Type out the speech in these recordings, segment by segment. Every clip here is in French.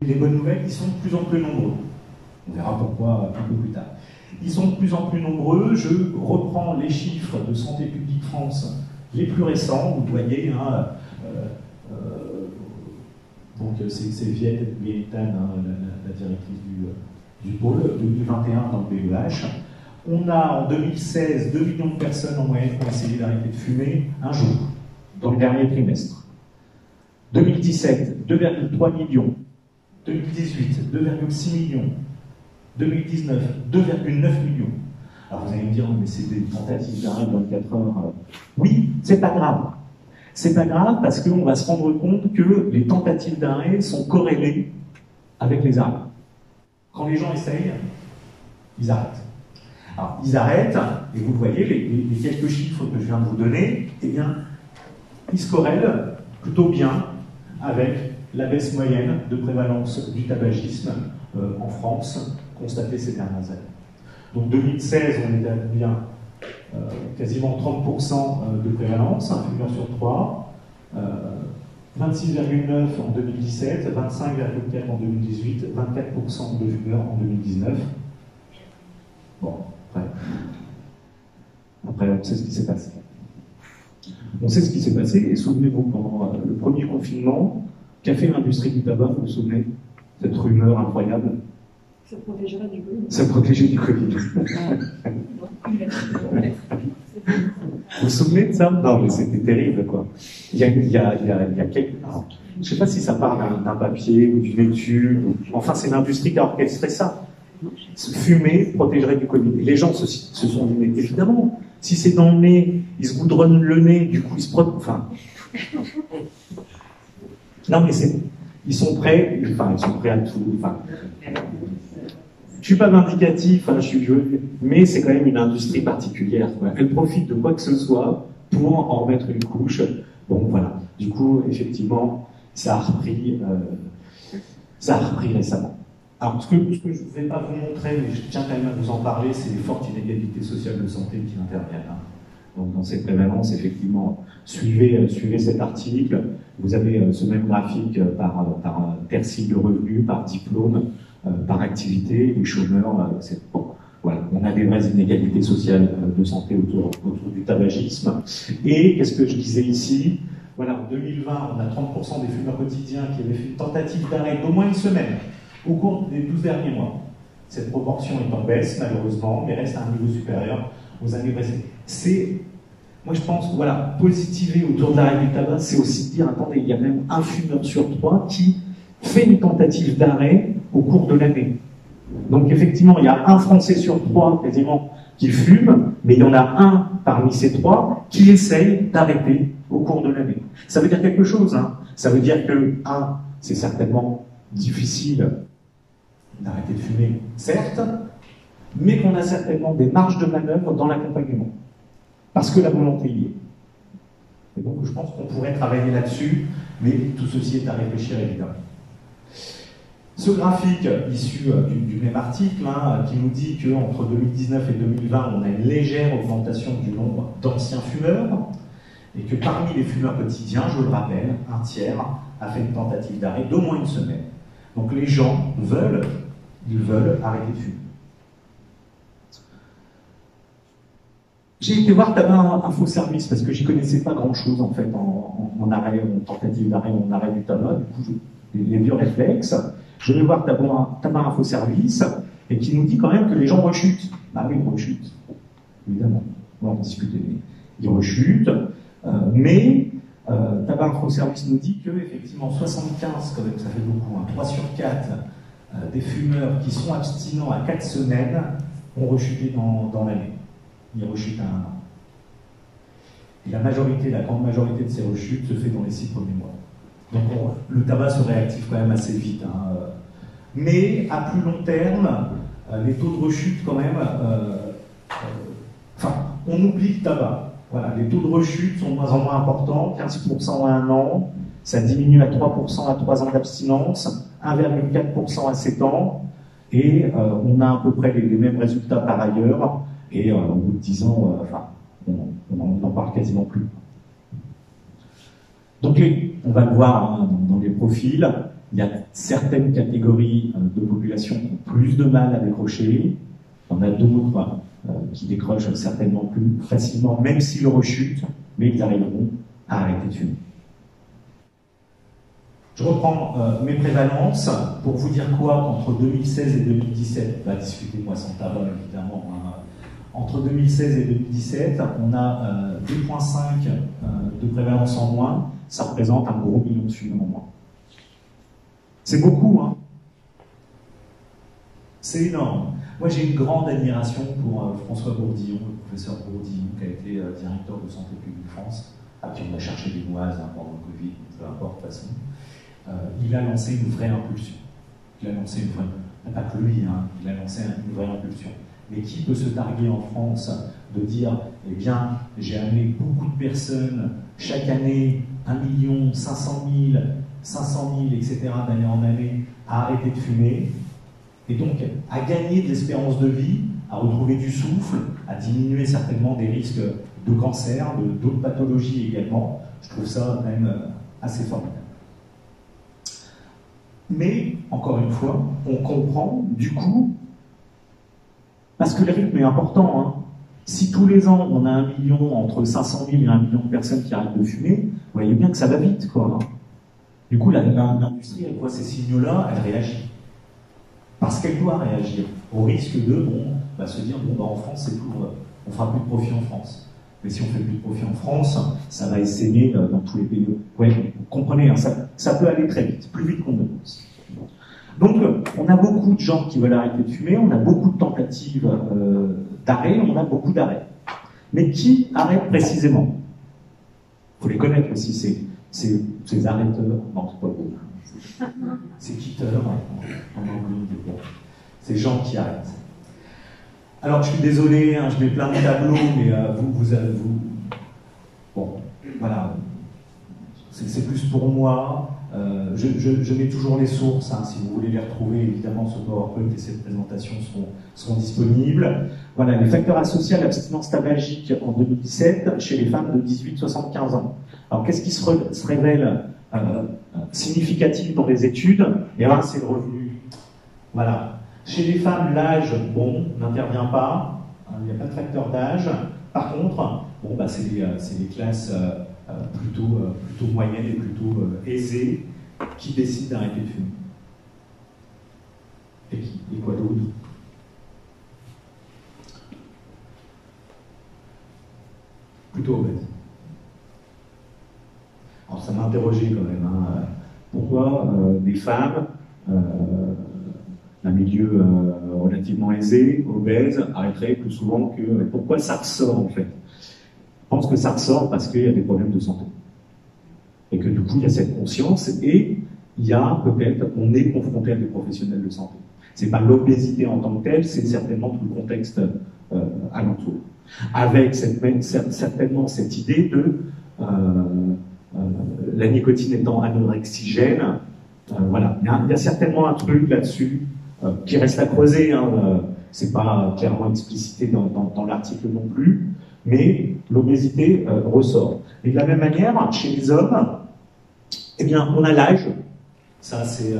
Les bonnes nouvelles, ils sont de plus en plus nombreux. On verra pourquoi un peu plus tard. Ils sont de plus en plus nombreux. Je reprends les chiffres de Santé publique France les plus récents. Vous voyez, hein, donc c'est Vietnam, hein, la directrice du pôle 2021 dans le BEH. On a en 2016 2 millions de personnes en moyenne qui ont essayé d'arrêter de fumer un jour, dans le dernier trimestre. 2017, 2,3 millions. 2018, 2,6 millions. 2019, 2,9 millions. Alors vous allez me dire, mais c'est des tentatives d'arrêt de 24 heures. Oui, c'est pas grave. C'est pas grave parce qu'on va se rendre compte que les tentatives d'arrêt sont corrélées avec les arrêts. Quand les gens essayent, ils arrêtent. Alors, ils arrêtent, et vous voyez, les quelques chiffres que je viens de vous donner, eh bien, ils se corrèlent plutôt bien avec la baisse moyenne de prévalence du tabagisme en France, constatée ces dernières années. Donc 2016, on était à bien quasiment 30% de prévalence, un fumeur sur 3, 26,9 en 2017, 25,4 en 2018, 24% de fumeurs en 2019. Bon, après on sait ce qui s'est passé. On sait ce qui s'est passé, et souvenez-vous, pendant le premier confinement, qu'a fait l'industrie du tabac, vous vous souvenez? Cette rumeur incroyable. Ça protégerait du Covid. Ça protégeait du Covid. Vous vous souvenez de ça? Non, mais c'était terrible, quoi. Il y a quelques... Alors, je ne sais pas si ça part d'un papier ou d'une étude. Enfin, c'est l'industrie qui a orchestré ça. Fumer protégerait du Covid. Et les gens se sont dit, mais évidemment, si c'est dans le nez, ils se goudronnent le nez, du coup ils se protègent. Enfin. Non, mais ils sont prêts à tout. Enfin, je suis pas vindicatif, hein, je suis vieux, mais c'est quand même une industrie particulière, quoi. Elle profite de quoi que ce soit pour en remettre une couche. Bon, voilà. Du coup, effectivement, ça a repris récemment. Alors, ce que je ne vais pas vous montrer, mais je tiens quand même à vous en parler, c'est les fortes inégalités sociales de santé qui interviennent. Hein. Donc, dans ces prévalences, effectivement, suivez cet article. Vous avez ce même graphique par tertile de revenus, par diplôme, par activité. Les chômeurs, bon, voilà, on a des vraies inégalités sociales de santé autour du tabagisme. Et qu'est-ce que je disais ici? Voilà, en 2020, on a 30% des fumeurs quotidiens qui avaient fait une tentative d'arrêt d'au moins une semaine au cours des 12 derniers mois. Cette proportion est en baisse, malheureusement, mais reste à un niveau supérieur aux années précédentes. Moi je pense, voilà, positiver autour de l'arrêt du tabac, c'est aussi dire, attendez, il y a même un fumeur sur 3 qui fait une tentative d'arrêt au cours de l'année. Donc effectivement, il y a un Français sur 3 quasiment qui fume, mais il y en a un parmi ces 3 qui essaye d'arrêter au cours de l'année. Ça veut dire quelque chose, hein. Ça veut dire que, c'est certainement difficile d'arrêter de fumer, certes, mais qu'on a certainement des marges de manœuvre dans l'accompagnement. Parce que la volonté y est. Et donc je pense qu'on pourrait travailler là-dessus, mais tout ceci est à réfléchir évidemment. Ce graphique issu du même article, hein, qui nous dit qu'entre 2019 et 2020, on a une légère augmentation du nombre d'anciens fumeurs, et que parmi les fumeurs quotidiens, je le rappelle, un tiers a fait une tentative d'arrêt d'au moins une semaine. Donc les gens veulent arrêter de fumer. J'ai été voir Tabac Info Service parce que j'y connaissais pas grand-chose en fait en arrêt, en tentative d'arrêt, en arrêt du tabac. Du coup, les vieux réflexes. Je vais voir Tabac Info Service et qui nous dit quand même que les gens rechutent. Ah oui, ils rechutent. Évidemment, on va en discuter. Ils rechutent, mais Tabac Info Service nous dit que effectivement 75, quand même, ça fait beaucoup, hein, 3 sur 4 des fumeurs qui sont abstinents à 4 semaines ont rechuté dans l'année. Ils rechutent à 1 an. Et la grande majorité de ces rechutes se fait dans les 6 premiers mois. Donc le tabac se réactive quand même assez vite. Hein. Mais à plus long terme, les taux de rechute quand même... on oublie le tabac. Voilà, les taux de rechute sont de moins en moins importants, 15% à 1 an, ça diminue à 3% à 3 ans d'abstinence, 1,4% à 7 ans, et on a à peu près les mêmes résultats par ailleurs, et au bout de 10 ans, on n'en parle quasiment plus. Donc on va le voir hein, dans les profils, Il y a certaines catégories de population qui ont plus de mal à décrocher. Il y en a d'autres qui décrochent certainement plus facilement, même s'ils rechutent, mais ils arriveront à arrêter de fumer. Je reprends mes prévalences pour vous dire quoi qu'entre 2016 et 2017, on va discuter moi sans tabac évidemment, hein. Entre 2016 et 2017, on a 2,5 de prévalence en moins, ça représente un gros million de fumeurs en moins. C'est beaucoup, hein. C'est énorme. Moi j'ai une grande admiration pour François Bourdillon, le professeur Bourdillon, qui a été directeur de Santé publique France, à qui on a cherché des noises pendant le Covid, peu importe de toute façon. Il a lancé une vraie impulsion. Il a lancé une vraie, pas que lui, hein, il a lancé une vraie impulsion. Mais qui peut se targuer en France de dire, eh bien, j'ai amené beaucoup de personnes, chaque année, 1 500 000, 500 000, etc., d'année en année, à arrêter de fumer, et donc à gagner de l'espérance de vie, à retrouver du souffle, à diminuer certainement des risques de cancer, d'autres pathologies également. Je trouve ça même assez formidable. Mais, encore une fois, on comprend, du coup, parce que le rythme est important, hein. Si tous les ans, on a 1 million, entre 500 000 et 1 million de personnes qui arrêtent de fumer, vous voyez bien que ça va vite, quoi. Du coup, l'industrie, elle voit ces signaux-là, elle réagit. Parce qu'elle doit réagir, au risque de, se dire, en France, c'est tout, on fera plus de profit en France. Mais si on fait plus de profit en France, ça va essaimer dans tous les pays. Ouais, vous comprenez, hein, ça peut aller très vite, plus vite qu'on ne pense. Donc, on a beaucoup de gens qui veulent arrêter de fumer, on a beaucoup de tentatives d'arrêt, on a beaucoup d'arrêts. Mais qui arrête précisément? Il faut les connaître aussi, ces arrêteurs. Non, c'est pas beau. Ces quitteurs, en anglais, ces gens qui arrêtent. Alors, je suis désolé, hein, je mets plein de tableaux, mais vous... Bon, voilà. C'est plus pour moi. Je mets toujours les sources, hein, si vous voulez les retrouver, évidemment, ce PowerPoint et cette présentation seront disponibles. Voilà, les facteurs associés à l'abstinence tabagique en 2017 chez les femmes de 18-75 ans. Alors, qu'est-ce qui se révèle significatif dans les études? Et bien, c'est le revenu. Voilà. Chez les femmes, l'âge, n'intervient pas. Il n'y a pas de facteur d'âge. Par contre, c'est les classes plutôt moyennes et plutôt aisées qui décident d'arrêter de fumer. Et quoi d'autre? Plutôt obèses. Alors ça m'a interrogé quand même. Hein. Pourquoi des femmes d'un milieu relativement aisé, obèse, arrêteraient plus souvent que... Pourquoi ça ressort en fait? Je pense que ça ressort parce qu'il y a des problèmes de santé. Et que du coup, il y a cette conscience et il y a peut-être, on est confronté à des professionnels de santé. C'est pas l'obésité en tant que telle, c'est certainement tout le contexte alentour. Avec certainement cette idée de la nicotine étant anorexigène, voilà. Il y a certainement un truc là-dessus qui reste à creuser, hein, c'est pas clairement explicité dans l'article non plus, mais l'obésité ressort. Et de la même manière, chez les hommes, eh bien, on a l'âge. Ça, c'est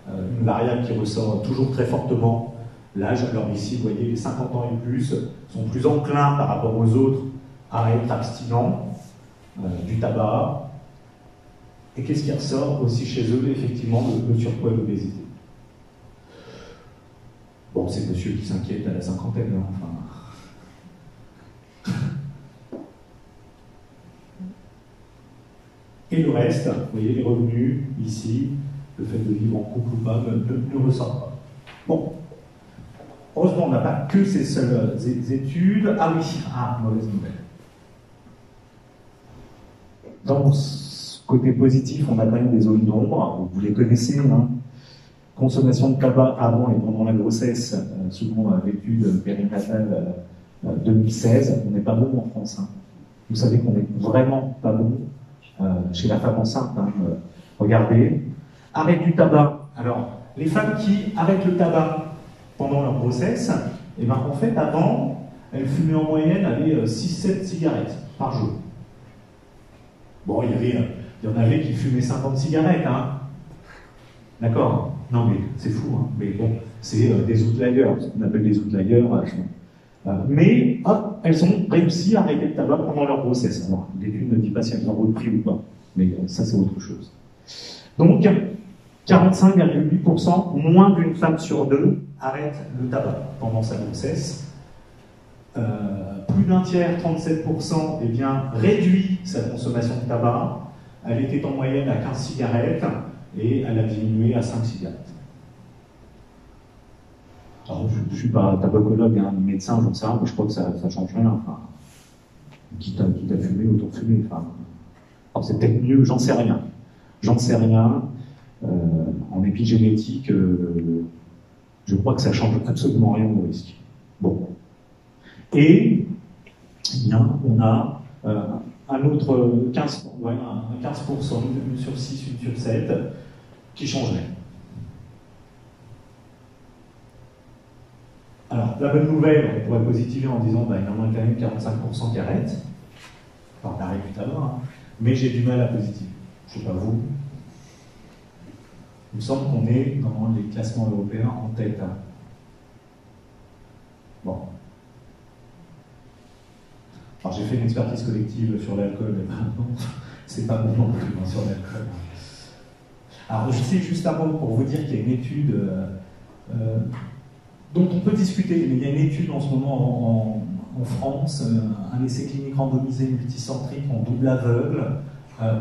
une variable qui ressort toujours très fortement. L'âge, alors ici, vous voyez, les 50 ans et plus sont plus enclins par rapport aux autres à être abstinents du tabac. Et qu'est-ce qui ressort aussi chez eux? Effectivement, le surpoids et l'obésité. Bon, c'est monsieur qui s'inquiète à la cinquantaine, hein, enfin... Et le reste, vous voyez, les revenus, ici, le fait de vivre en couple ou pas, ne ressort pas. Bon. Heureusement, on n'a pas que ces seules études. Ah oui, mauvaise nouvelle. Dans ce côté positif, on a quand même des zones d'ombre, vous les connaissez, hein. Consommation de tabac avant et pendant la grossesse, souvent l'étude périnatale 2016, on n'est pas bon en France. Hein. Vous savez qu'on n'est vraiment pas bon chez la femme enceinte. Hein. Regardez. Arrêt du tabac. Alors, les femmes qui arrêtent le tabac pendant leur grossesse, eh ben, en fait, avant, elles fumaient en moyenne 6-7 cigarettes par jour. Bon, il y en avait qui fumaient 50 cigarettes, hein. D'accord? Non, mais c'est fou, hein. Mais bon, c'est des outliers, ce qu'on appelle des outliers. Mais hop, elles ont réussi à arrêter le tabac pendant leur grossesse. Alors, l'étude ne dit pas si elles ont repris ou pas, mais ça, c'est autre chose. Donc, 45,8%, moins d'une femme sur deux, arrête le tabac pendant sa grossesse. Plus d'un tiers, 37%, eh bien, réduit sa consommation de tabac. Elle était en moyenne à 15 cigarettes et elle a diminué à 5 cigarettes. Alors, je ne suis pas tabacologue, hein, médecin, j'en sais rien, mais je crois que ça ne change rien. Enfin, quitte à fumer, autant fumer. Enfin, alors c'est peut-être mieux, j'en sais rien. J'en sais rien. En épigénétique, je crois que ça ne change absolument rien au risque. Bon. Et, eh bien, on a un autre 15%, une sur 6, une sur 7, qui changerait. Alors, la bonne nouvelle, on pourrait positiver en disant bah, il y en a quand même 45% qui arrêtent, enfin, d'arrêt du tabac, hein, mais j'ai du mal à positiver. Je ne sais pas vous. Il me semble qu'on est dans les classements européens en tête. Hein. Bon. Alors, j'ai fait une expertise collective sur l'alcool, et maintenant, c'est pas bon non plus sur l'alcool. Alors, je sais juste un mot pour vous dire qu'il y a une étude dont on peut discuter, mais il y a une étude en ce moment en France, un essai clinique randomisé multicentrique en double aveugle,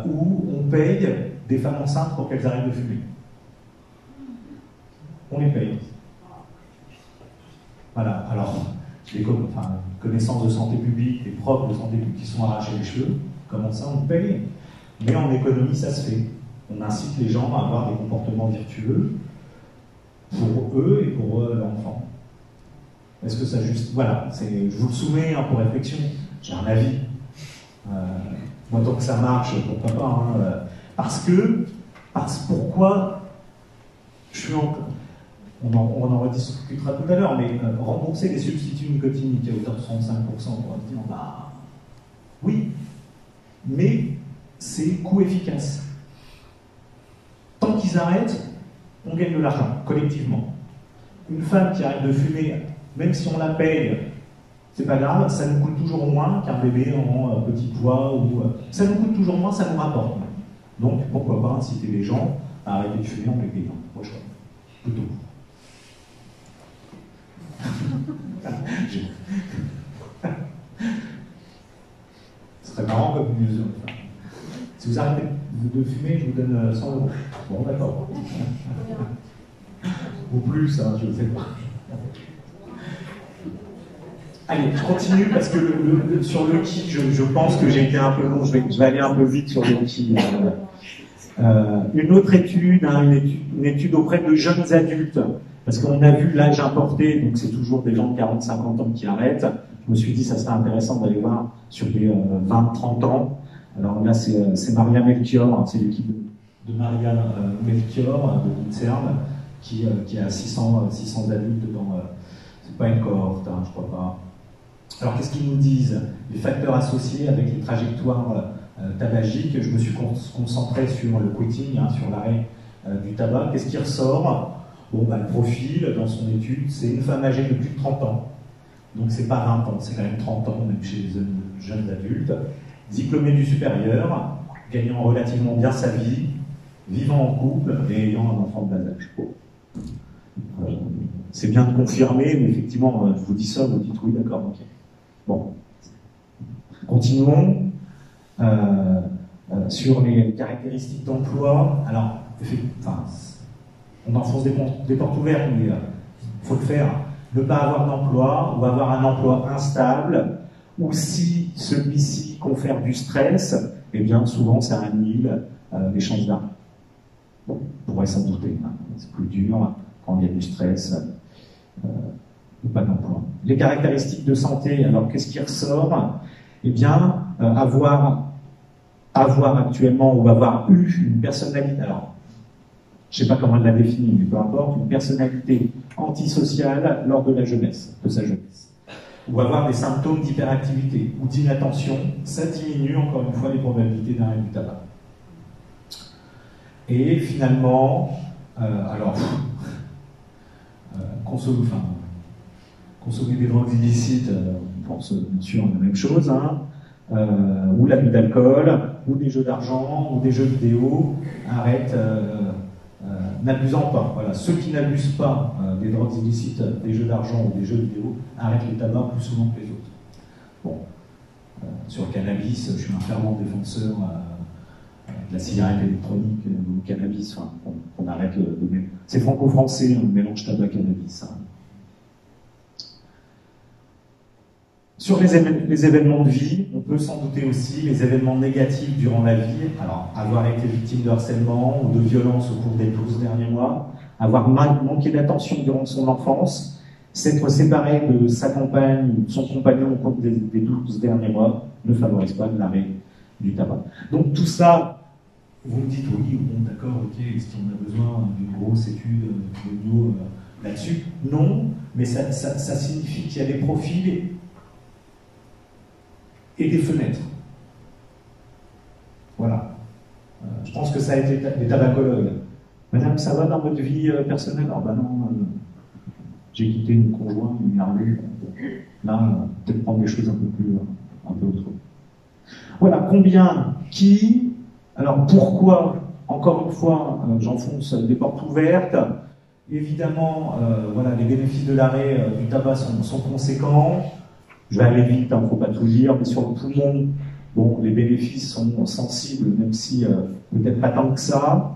où on paye des femmes enceintes pour qu'elles arrêtent de fumer. On les paye. Voilà, alors, les connaissances de santé publique, les profs de santé publique qui sont arrachés les cheveux, comment ça on paye? Mais en économie, ça se fait. On incite les gens à avoir des comportements vertueux pour eux et pour l'enfant. Est-ce que ça juste... Voilà, je vous le soumets hein, pour réflexion. J'ai un avis. Moi, tant que ça marche, pourquoi pas. Hein, pourquoi je suis en... On en rediscutera tout à l'heure, mais rembourser les substituts nicotiniques à hauteur de 65%, on va se dire, bah, oui, mais c'est coût efficace. Tant qu'ils arrêtent, on gagne de l'argent, collectivement. Une femme qui arrête de fumer, même si on la paye, c'est pas grave, ça nous coûte toujours moins qu'un bébé en petit poids, ça nous coûte toujours moins, ça nous rapporte. Donc, pourquoi pas inciter les gens à arrêter de fumer en les payant. Moi, je crois. Plutôt. Ce serait marrant comme mesure. Si vous arrêtez de fumer, je vous donne 100 €. Bon, d'accord. Ou plus, hein, je ne sais pas. Allez, je continue parce que sur le qui, je pense que j'ai été un peu long, je vais aller un peu vite sur le qui. Une autre étude, hein, une étude auprès de jeunes adultes, parce qu'on a vu l'âge importé, donc c'est toujours des gens de 40-50 ans qui arrêtent. Je me suis dit ça serait intéressant d'aller voir sur des 20-30 ans. Alors là, c'est Maria Melchior, hein, c'est l'équipe de Maria Melchior de l'INSERM qui a 600 adultes dans... c'est pas une cohorte, hein, je crois pas. Alors qu'est-ce qu'ils nous disent? Les facteurs associés avec les trajectoires tabagiques. Je me suis concentré sur le quitting, hein, sur l'arrêt du tabac. Qu'est-ce qui ressort? Bon, bah, le profil, dans son étude, c'est une femme âgée de plus de 30 ans. Donc c'est pas 20 ans, c'est quand même 30 ans, même chez les jeunes adultes. Diplômée du supérieur, gagnant relativement bien sa vie, vivant en couple et ayant un enfant de bas âge. C'est bien de confirmer, mais effectivement, je vous dis ça, vous dites oui, d'accord, ok. Bon. Continuons. Sur les caractéristiques d'emploi, alors, on enfonce des portes ouvertes, mais il faut le faire. Ne pas avoir d'emploi ou avoir un emploi instable, ou si celui-ci confère du stress, eh bien souvent ça annule les chances d'arrêt. Bon, on pourrait s'en douter, hein. C'est plus dur quand il y a du stress ou pas d'emploi. Les caractéristiques de santé, alors qu'est-ce qui ressort? Eh bien, avoir actuellement ou avoir eu une personnalité, alors je ne sais pas comment elle l'a définie, mais peu importe, une personnalité antisociale lors de sa jeunesse, ou avoir des symptômes d'hyperactivité ou d'inattention, ça diminue encore une fois les probabilités d'arrêt du tabac. Et finalement, Alors, consommer des drogues illicites, on pense bien sûr à la même chose, hein, ou l'abus d'alcool, ou des jeux d'argent, ou des jeux vidéo, arrête, n'abusant pas. Voilà. Ceux qui n'abusent pas des drogues illicites, des jeux d'argent ou des jeux vidéo, arrêtent le tabac plus souvent que les autres. Bon, sur le cannabis, je suis un fervent défenseur de la cigarette électronique, du cannabis, enfin, on arrête c'est franco-français, le mélange tabac-cannabis. Hein. Sur les événements de vie, on peut s'en douter aussi, les événements négatifs durant la vie, alors avoir été victime de harcèlement ou de violence au cours des 12 derniers mois, avoir manqué d'attention durant son enfance, s'être séparé de sa compagne ou de son compagnon au cours des 12 derniers mois ne favorise pas l'arrêt du tabac. Donc tout ça, vous me dites, oui, bon, d'accord, ok, est-ce qu'on a besoin d'une grosse étude de bio là-dessus? Non, mais ça signifie qu'il y a des profils et des fenêtres. Voilà. Je pense que ça a été des tabacologues. Madame, ça va dans votre vie personnelle? Ah ben non, j'ai quitté mon conjoint, il est arrivé. Là, peut-être prendre des choses un peu autres. Voilà, combien, qui, alors pourquoi, encore une fois, j'enfonce des portes ouvertes. Évidemment, voilà, les bénéfices de l'arrêt du tabac sont conséquents. Je vais aller vite, il ne faut pas tout dire, mais sur le poumon, bon, les bénéfices sont sensibles, même si peut-être pas tant que ça.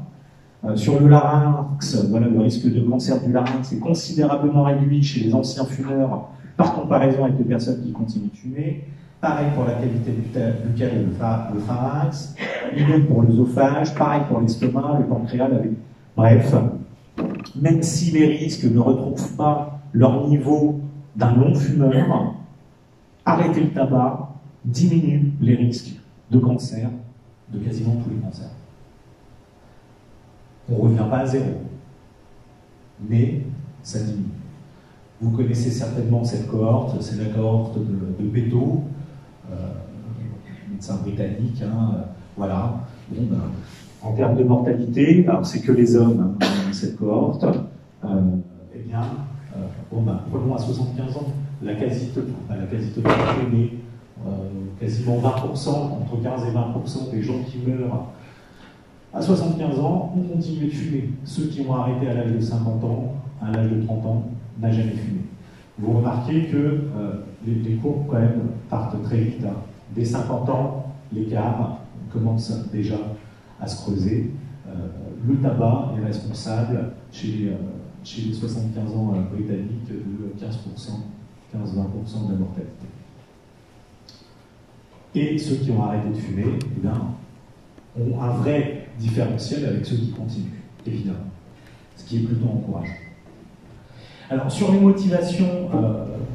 Sur le larynx, voilà, le risque de cancer du larynx est considérablement réduit chez les anciens fumeurs par comparaison avec les personnes qui continuent de fumer. Pareil pour la qualité buccale et le pharynx, idem pour l'œsophage, pareil pour l'estomac, le pancréas, bref, même si les risques ne retrouvent pas leur niveau d'un non-fumeur, arrêter le tabac diminue les risques de cancer, de quasiment tous les cancers. On ne revient pas à zéro, mais ça diminue. Vous connaissez certainement cette cohorte, c'est la cohorte de Beto, médecin britannique, hein, voilà. Bon, ben, en termes de mortalité, alors c'est que les hommes hein, dans cette cohorte, eh bien, bon, ben, prenons à 75 ans, la quasi-totalité, mais quasiment 20%, entre 15 et 20% des gens qui meurent à 75 ans ont continué de fumer. Ceux qui ont arrêté à l'âge de 50 ans, à l'âge de 30 ans, n'ont jamais fumé. Vous remarquez que les courbes, quand même, partent très vite. Hein. Dès 50 ans, l'écart commence déjà à se creuser. Le tabac est responsable chez les 75 ans britanniques de 15%, 15-20% de la mortalité. Et ceux qui ont arrêté de fumer, eh bien, ont un vrai différentiel avec ceux qui continuent, évidemment. Ce qui est plutôt encourageant. Alors, sur les motivations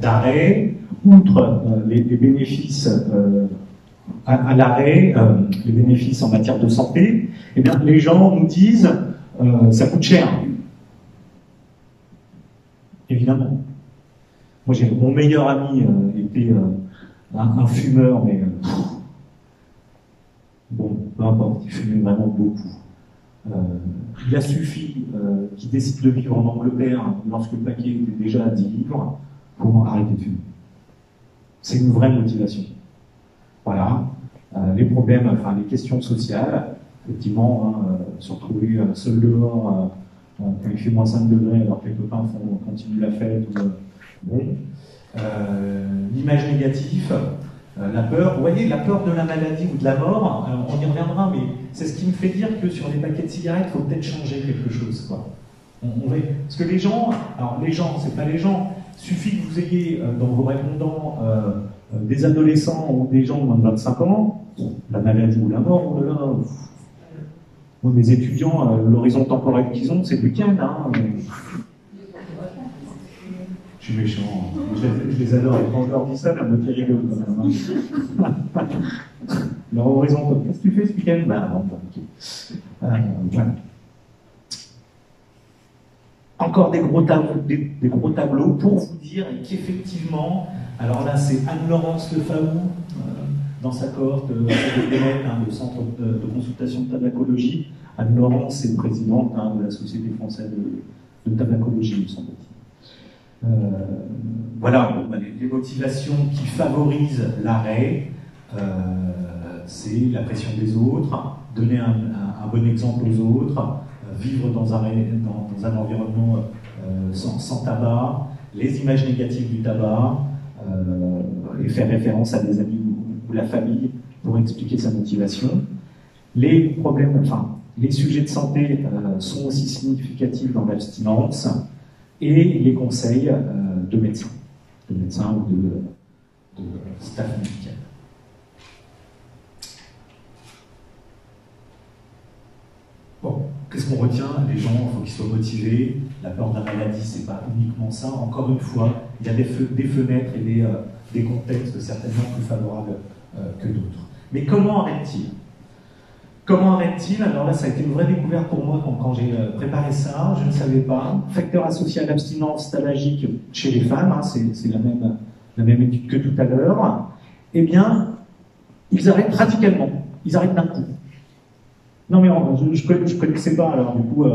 d'arrêt, outre les bénéfices à l'arrêt, les bénéfices en matière de santé, eh bien, les gens nous disent ça coûte cher. Évidemment. Moi, mon meilleur ami était un fumeur, mais bon, peu importe, il fumait vraiment beaucoup. Il a suffi qu'il décide de vivre en Angleterre lorsque le paquet était déjà à 10 livres pour arrêter de fumer. C'est une vraie motivation. Voilà. Les problèmes, enfin les questions sociales, effectivement, hein, se retrouver seul dehors quand il fait moins 5 degrés alors que les copains continuent la fête. Bon. L'image négative, la peur, vous voyez, la peur de la maladie ou de la mort, on y reviendra, mais c'est ce qui me fait dire que sur les paquets de cigarettes, il faut peut-être changer quelque chose, quoi. Parce que les gens, c'est pas les gens, suffit que vous ayez dans vos répondants des adolescents ou des gens de moins de 25 ans, la maladie ou la mort, oh là là, moi, mes étudiants, l'horizon temporel qu'ils ont, c'est le week-end, hein. Je suis méchant, je les adore, et quand je leur dis ça, ça me fait rigoler quand même. Leur horizon, qu'est-ce que tu fais ce week-end? Ben, bon, ok. Voilà. Encore des gros tableaux pour vous dire qu'effectivement, alors là c'est Anne-Laurence Lefaou, dans sa cohorte de le centre de consultation de tabacologie. Anne-Laurent, c'est le présidente de la Société française de tabacologie, me semble-t-il. Voilà, les motivations qui favorisent l'arrêt, c'est la pression des autres, donner un bon exemple aux autres, vivre dans un environnement sans tabac, les images négatives du tabac, et faire référence à des amis ou la famille pour expliquer sa motivation. Les problèmes, enfin, les sujets de santé sont aussi significatifs dans l'abstinence, et les conseils de médecins ou de staff médical. Bon, qu'est-ce qu'on retient? Les gens, il faut qu'ils soient motivés. La peur de la maladie, c'est pas uniquement ça. Encore une fois, il y a des fenêtres et des contextes certainement plus favorables que d'autres. Mais comment arrête-t-il? Comment arrête-t-il? Alors là, ça a été une vraie découverte pour moi quand j'ai préparé ça. Je ne savais pas. Facteur associé à l'abstinence tabagique chez les femmes, hein, c'est la même étude que tout à l'heure. Eh bien, ils arrêtent radicalement. Ils arrêtent d'un coup. Non mais je ne connaissais pas, alors du coup,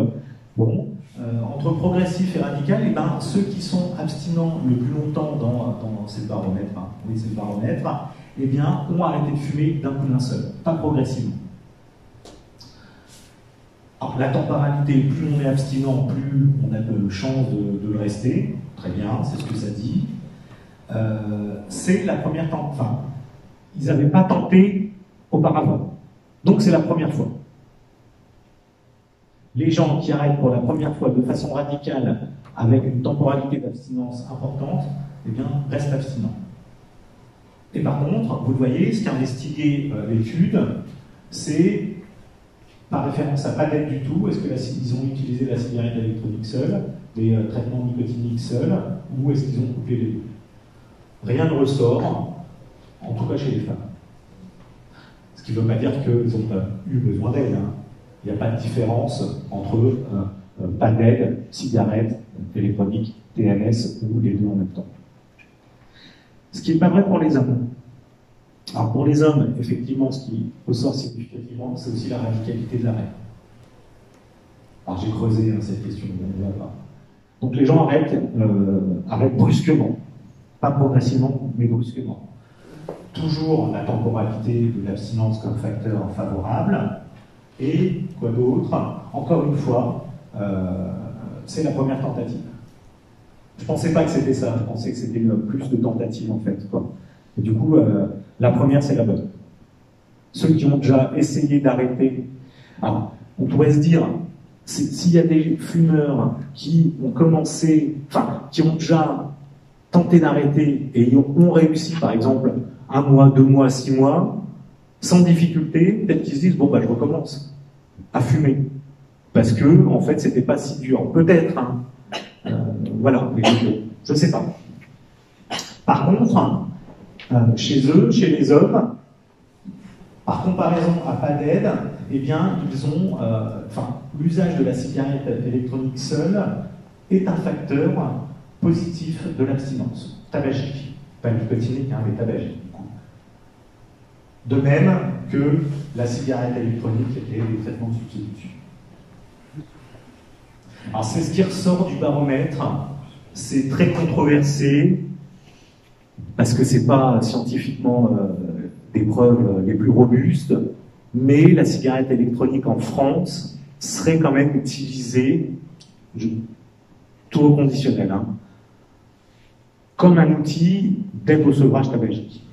entre progressif et radical, eh ben, ceux qui sont abstinents le plus longtemps dans ces baromètres, hein, oui c'est le baromètre, eh bien, ont arrêté de fumer d'un coup d'un seul, pas progressivement. Alors la temporalité, plus on est abstinent, plus on a de chances de le rester, très bien, c'est ce que ça dit. C'est la première temps, enfin, ils n'avaient pas tenté auparavant, donc c'est la première fois. Les gens qui arrêtent pour la première fois de façon radicale, avec une temporalité d'abstinence importante, eh bien, restent abstinents. Et par contre, vous le voyez, ce qui a investigué l'étude, c'est par référence à pas d'aide du tout. Est-ce qu'ils ont utilisé la cigarette électronique seule, des traitements nicotiniques seuls, ou est-ce qu'ils ont coupé les deux? Rien ne ressort, en tout cas chez les femmes. Ce qui ne veut pas dire qu'ils n'ont pas eu besoin d'aide. Hein. Il n'y a pas de différence entre pas d'aide, cigarette, électronique, TNS ou les deux en même temps. Ce qui n'est pas vrai pour les hommes. Alors pour les hommes, effectivement, ce qui ressort significativement, c'est aussi la radicalité de l'arrêt. Alors j'ai creusé cette question, on ne va pas. Donc les gens arrêtent brusquement. Pas progressivement, mais brusquement. Toujours la temporalité de l'abstinence comme facteur favorable. Et quoi d'autre? Encore une fois, c'est la première tentative. Je ne pensais pas que c'était ça, je pensais que c'était plus de tentatives en fait, quoi. Et du coup, la première, c'est la bonne. Ceux qui ont déjà essayé d'arrêter, alors, on pourrait se dire, s'il y a des fumeurs qui ont commencé, enfin, qui ont déjà tenté d'arrêter et ont réussi, par exemple, 1 mois, 2 mois, 6 mois, sans difficulté, peut-être qu'ils se disent, bon, bah, je recommence à fumer. Parce que, en fait, c'était pas si dur. Peut-être, hein. Voilà, je ne sais pas. Par contre, chez eux, chez les hommes, par comparaison à pas d'aide, eh bien, ils ont, l'usage de la cigarette électronique seule est un facteur positif de l'abstinence tabagique, pas nicotinique, hein, mais tabagique. De même que la cigarette électronique et les traitements de substitution. Alors c'est ce qui ressort du baromètre, c'est très controversé, parce que c'est pas scientifiquement des preuves les plus robustes, mais la cigarette électronique en France serait quand même utilisée, tout au conditionnel, hein, comme un outil d'aide au sevrage tabagique.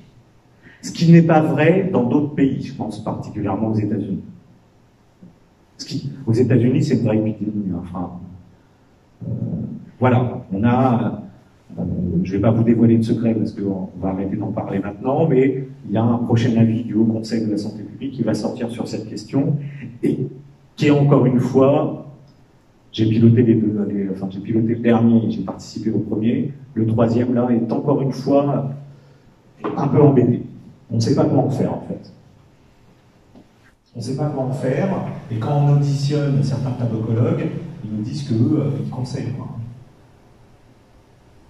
Ce qui n'est pas vrai dans d'autres pays, je pense particulièrement aux États-Unis. Aux États-Unis, c'est une vraie épidémie. Enfin, voilà, on a. Je ne vais pas vous dévoiler de secret parce qu'on va arrêter d'en parler maintenant, mais il y a un prochain avis du Haut Conseil de la santé publique qui va sortir sur cette question et qui est encore une fois. J'ai piloté j'ai piloté le dernier, j'ai participé au premier. Le troisième, là, est encore une fois un peu embêté. On ne sait pas comment faire, en fait. On ne sait pas comment faire, et quand on auditionne certains tabacologues, ils nous disent qu'eux, ils conseillent, quoi.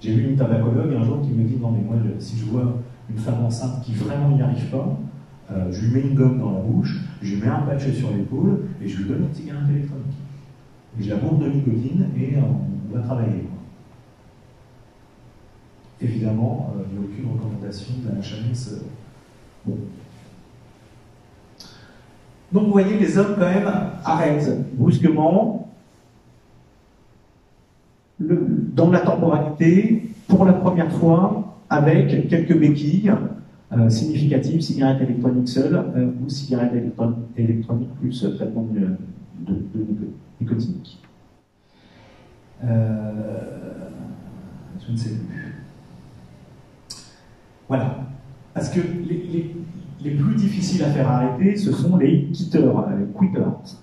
J'ai vu une tabacologue un jour qui me dit « Non, mais moi, si je vois une femme enceinte qui vraiment n'y arrive pas, je lui mets une gomme dans la bouche, je lui mets un patch sur l'épaule et je lui donne une cigarette électronique. Et je la bourre de nicotine et on va travailler. Évidemment, il n'y a aucune recommandation de la HMS. Bon. Donc vous voyez, les hommes quand même arrêtent brusquement dans la temporalité, pour la première fois, avec quelques béquilles significatives, cigarette électronique seule ou cigarette électronique plus traitement de nicotinique. Je ne sais plus. Voilà. Parce que les plus difficiles à faire arrêter, ce sont les quitteurs, les quitters.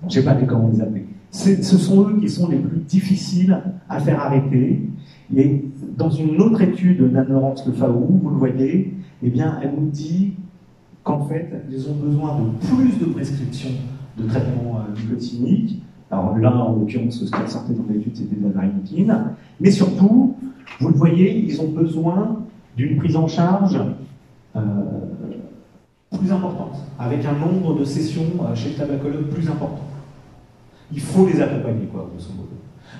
Je ne sais pas comment les appeler. Ce sont eux qui sont les plus difficiles à faire arrêter. Et dans une autre étude d'Anne-Laurence Lefaou, vous le voyez, eh bien, elle nous dit qu'en fait, ils ont besoin de plus de prescriptions de traitement nicotinique. Alors là, en l'occurrence, ce qui sortait dans l'étude, c'était de la varenicline. Mais surtout, vous le voyez, ils ont besoin d'une prise en charge plus importante, avec un nombre de sessions chez le tabacologue plus important. Il faut les accompagner, quoi, grosso modo.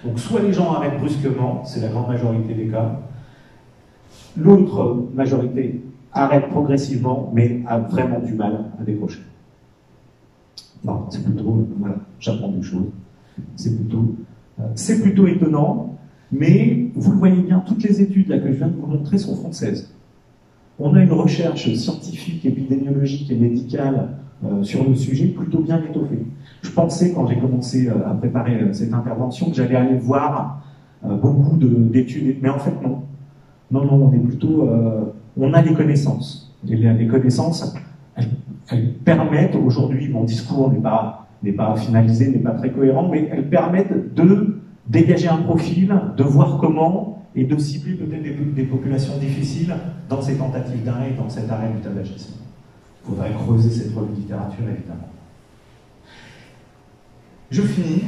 Donc, soit les gens arrêtent brusquement, c'est la grande majorité des cas. L'autre majorité arrête progressivement, mais a vraiment du mal à décrocher. Non, c'est plutôt, voilà, j'apprends des choses. C'est plutôt étonnant, mais vous le voyez bien, toutes les études là, que je viens de vous montrer sont françaises. On a une recherche scientifique, épidémiologique et médicale sur le sujet plutôt bien étoffée. Je pensais, quand j'ai commencé à préparer cette intervention, que j'allais aller voir beaucoup d'études, mais en fait non. Non, on est plutôt... on a les connaissances. Et les connaissances, elles permettent, aujourd'hui, mon discours n'est pas finalisé, n'est pas très cohérent, mais elles permettent de dégager un profil, de voir comment, et de cibler peut-être des populations difficiles dans ces tentatives d'arrêt, dans cet arrêt du tabagisme. Il faudrait creuser cette revue de littérature, évidemment. Je finis,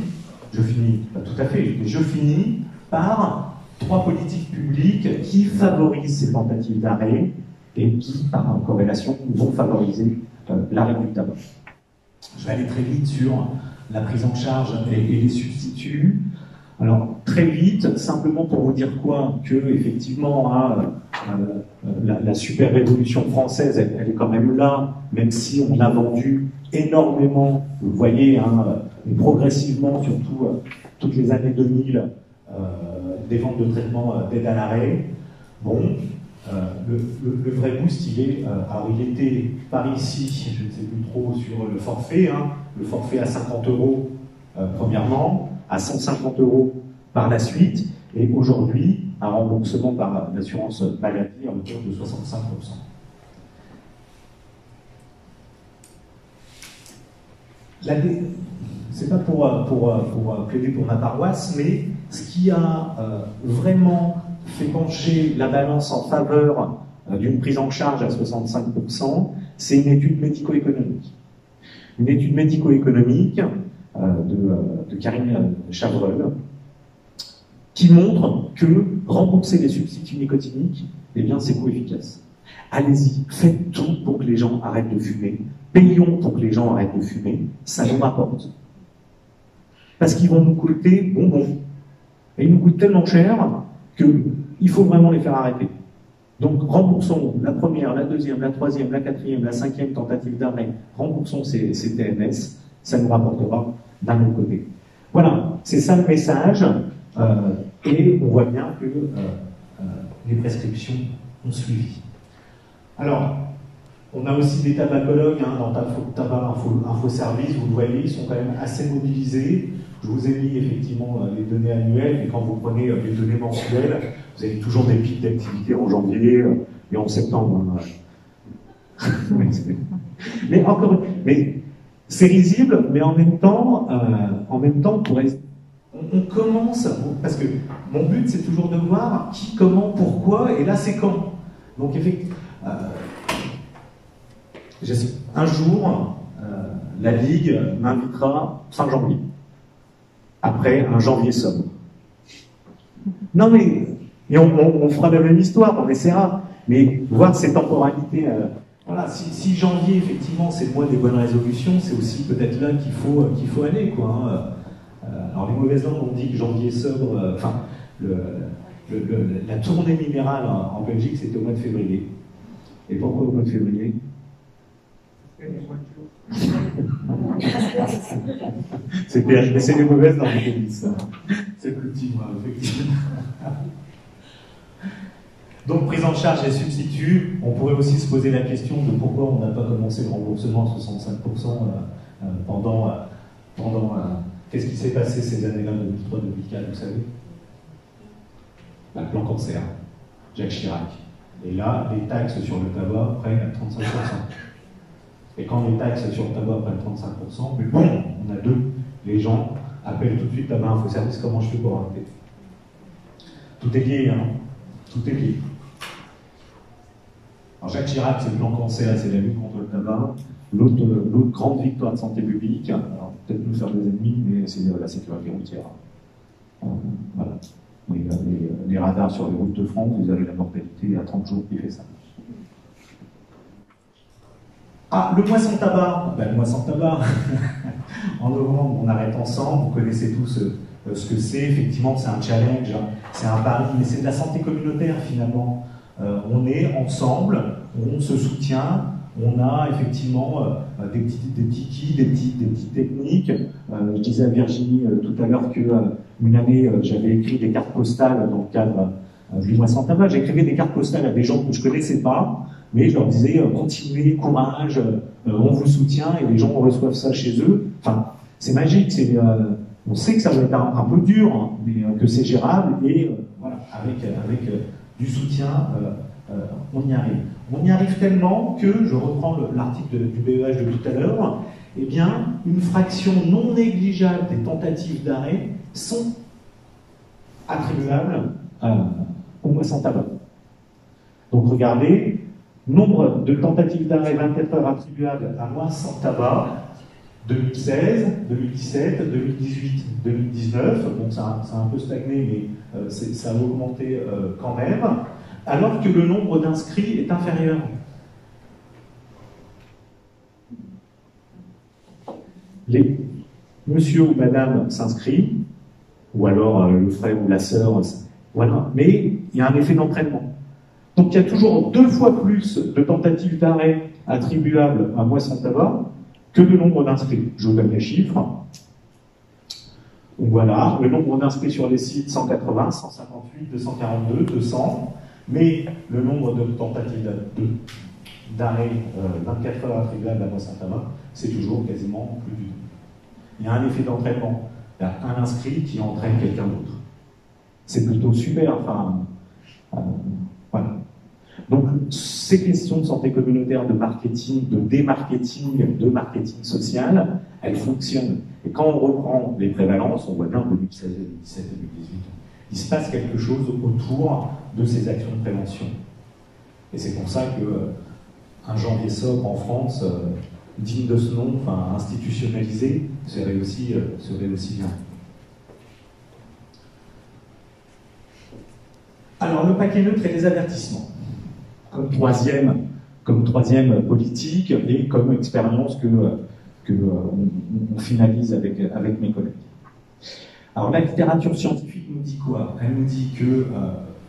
pas tout à fait, je finis par 3 politiques publiques qui favorisent ces tentatives d'arrêt et qui, par corrélation, vont favoriser l'arrêt du tabac. Je vais aller très vite sur la prise en charge et les substituts. Alors, très vite, simplement pour vous dire quoi, que effectivement, la super révolution française, elle est quand même là, même si on a vendu énormément, vous voyez, progressivement, surtout toutes les années 2000, des ventes de traitement d'aide à l'arrêt. Bon, le vrai boost, alors il était par ici, je ne sais plus trop, sur le forfait à 50 € premièrement, à 150 € par la suite, et aujourd'hui, un remboursement par l'assurance maladie en hauteur de 65%. C'est pas pour plaider pour ma paroisse, mais ce qui a vraiment fait pencher la balance en faveur d'une prise en charge à 65%, c'est une étude médico-économique. Une étude médico-économique de Karine Chavrol, qui montre que rembourser les substituts nicotiniques, eh bien, c'est coefficace. Allez-y, faites tout pour que les gens arrêtent de fumer. Payons pour que les gens arrêtent de fumer. Ça nous rapporte. Parce qu'ils vont nous coûter bonbons. Et ils nous coûtent tellement cher qu'il faut vraiment les faire arrêter. Donc, remboursons la première, la deuxième, la troisième, la quatrième, la cinquième tentative d'arrêt. Remboursons ces TMS. Ça nous rapportera d'un autre côté. Voilà, c'est ça le message. Et on voit bien que les prescriptions ont suivi. Alors, on a aussi des tabacologues dans Tabac Info Service, vous le voyez, ils sont quand même assez mobilisés. Je vous ai mis effectivement les données annuelles, mais quand vous prenez les données mensuelles, vous avez toujours des pics d'activité en janvier et en septembre. mais c'est risible, mais en même temps, on commence, parce que mon but c'est toujours de voir qui, comment, pourquoi, et là c'est quand. Donc effectivement, un jour, la Ligue m'invitera fin janvier, après un janvier sobre. Non mais, et on fera la même histoire, on essaiera, mais voir ces temporalités voilà, si janvier, effectivement, c'est le mois des bonnes résolutions, c'est aussi peut-être là qu'il faut aller, quoi. Hein. Alors, les mauvaises langues ont dit que janvier sobre, enfin, la tournée minérale en Belgique, c'était au mois de février. Et pourquoi au mois de février? C'est les mauvaises langues qui disent ça. C'est le petit mois, effectivement. Donc, prise en charge et substitut, on pourrait aussi se poser la question de pourquoi on n'a pas commencé le remboursement à 65% pendant qu'est-ce qui s'est passé ces années-là, 2003-2004, vous savez? Le plan cancer, Jacques Chirac. Et là, les taxes sur le tabac prennent à 35%. Et quand les taxes sur le tabac prennent 35%, mais bon, on a deux. Les gens appellent tout de suite là-bas Infoservice, comment je fais pour arrêter? Tout est lié, hein? Tout est lié. Alors Jacques Chirac, c'est le plan cancer, c'est la lutte contre le tabac. L'autre grande victoire de santé publique, alors peut-être nous faire des ennemis, mais c'est la sécurité routière. Voilà. Oui, les radars sur les routes de France, vous avez la mortalité à 30 jours qui fait ça. Ah, le mois sans tabac. Ben, le mois sans tabac. En novembre, on arrête ensemble. Vous connaissez tous ce que c'est. Effectivement, c'est un challenge, hein. C'est un pari, mais c'est de la santé communautaire finalement. On est ensemble, on se soutient. On a effectivement des petits kits, des petites techniques. Je disais à Virginie tout à l'heure qu'une année, j'avais écrit des cartes postales dans le cadre du mois sans tabac. J'écrivais des cartes postales à des gens que je ne connaissais pas, mais je leur disais continuez, courage, on vous soutient, et les gens reçoivent ça chez eux. Enfin, c'est magique. On sait que ça va être un peu dur, hein, mais que c'est gérable, et voilà, avec du soutien, on y arrive. On y arrive tellement que, je reprends l'article du BEH de tout à l'heure, eh bien, une fraction non négligeable des tentatives d'arrêt sont attribuables au mois sans tabac. Donc regardez, nombre de tentatives d'arrêt 24 heures attribuables à mois sans tabac, 2016, 2017, 2018, 2019, bon ça a un peu stagné, mais ça a augmenté quand même, alors que le nombre d'inscrits est inférieur. Monsieur ou madame s'inscrit, ou alors le frère ou la sœur, voilà, mais il y a un effet d'entraînement. Donc il y a toujours 2 fois plus de tentatives d'arrêt attribuables à mois sans tabac que le nombre d'inscrits. Je vous donne les chiffres. Donc voilà, le nombre d'inscrits sur les sites, 180, 158, 242, 200. Mais le nombre de tentatives d'arrêt 24 heures attribuables à mois sans tabac, c'est toujours quasiment plus du tout. Il y a un effet d'entraînement. Il y a un inscrit qui entraîne quelqu'un d'autre. C'est plutôt super. Enfin, voilà. Donc, ces questions de santé communautaire, de marketing, de démarketing, de marketing social, elles fonctionnent. Et quand on reprend les prévalences, on voit bien en 2016, 2017, 2018, il se passe quelque chose autour de ces actions de prévention. Et c'est pour ça qu'un janvier sobre en France, digne de ce nom, enfin institutionnalisé, serait aussi bien. Alors, le paquet neutre et les avertissements. Comme troisième politique et comme expérience on finalise avec mes collègues. Alors, la littérature scientifique nous dit quoi? Elle nous dit que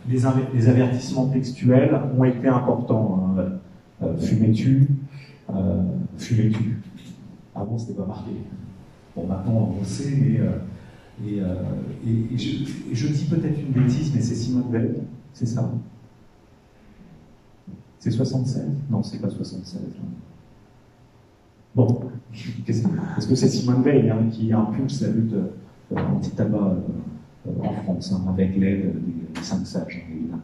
les avertissements textuels ont été importants. Fumez-tu, fumez-tu. Avant, c'était pas marqué. Bon, maintenant, on le sait, mais je dis peut-être une bêtise, mais c'est Simone Veil, c'est ça? C'est 76? Non, c'est pas 76. Bon, est-ce que c'est Simone Veil qui impulse la lutte anti-tabac en France, avec l'aide des 5 sages, évidemment.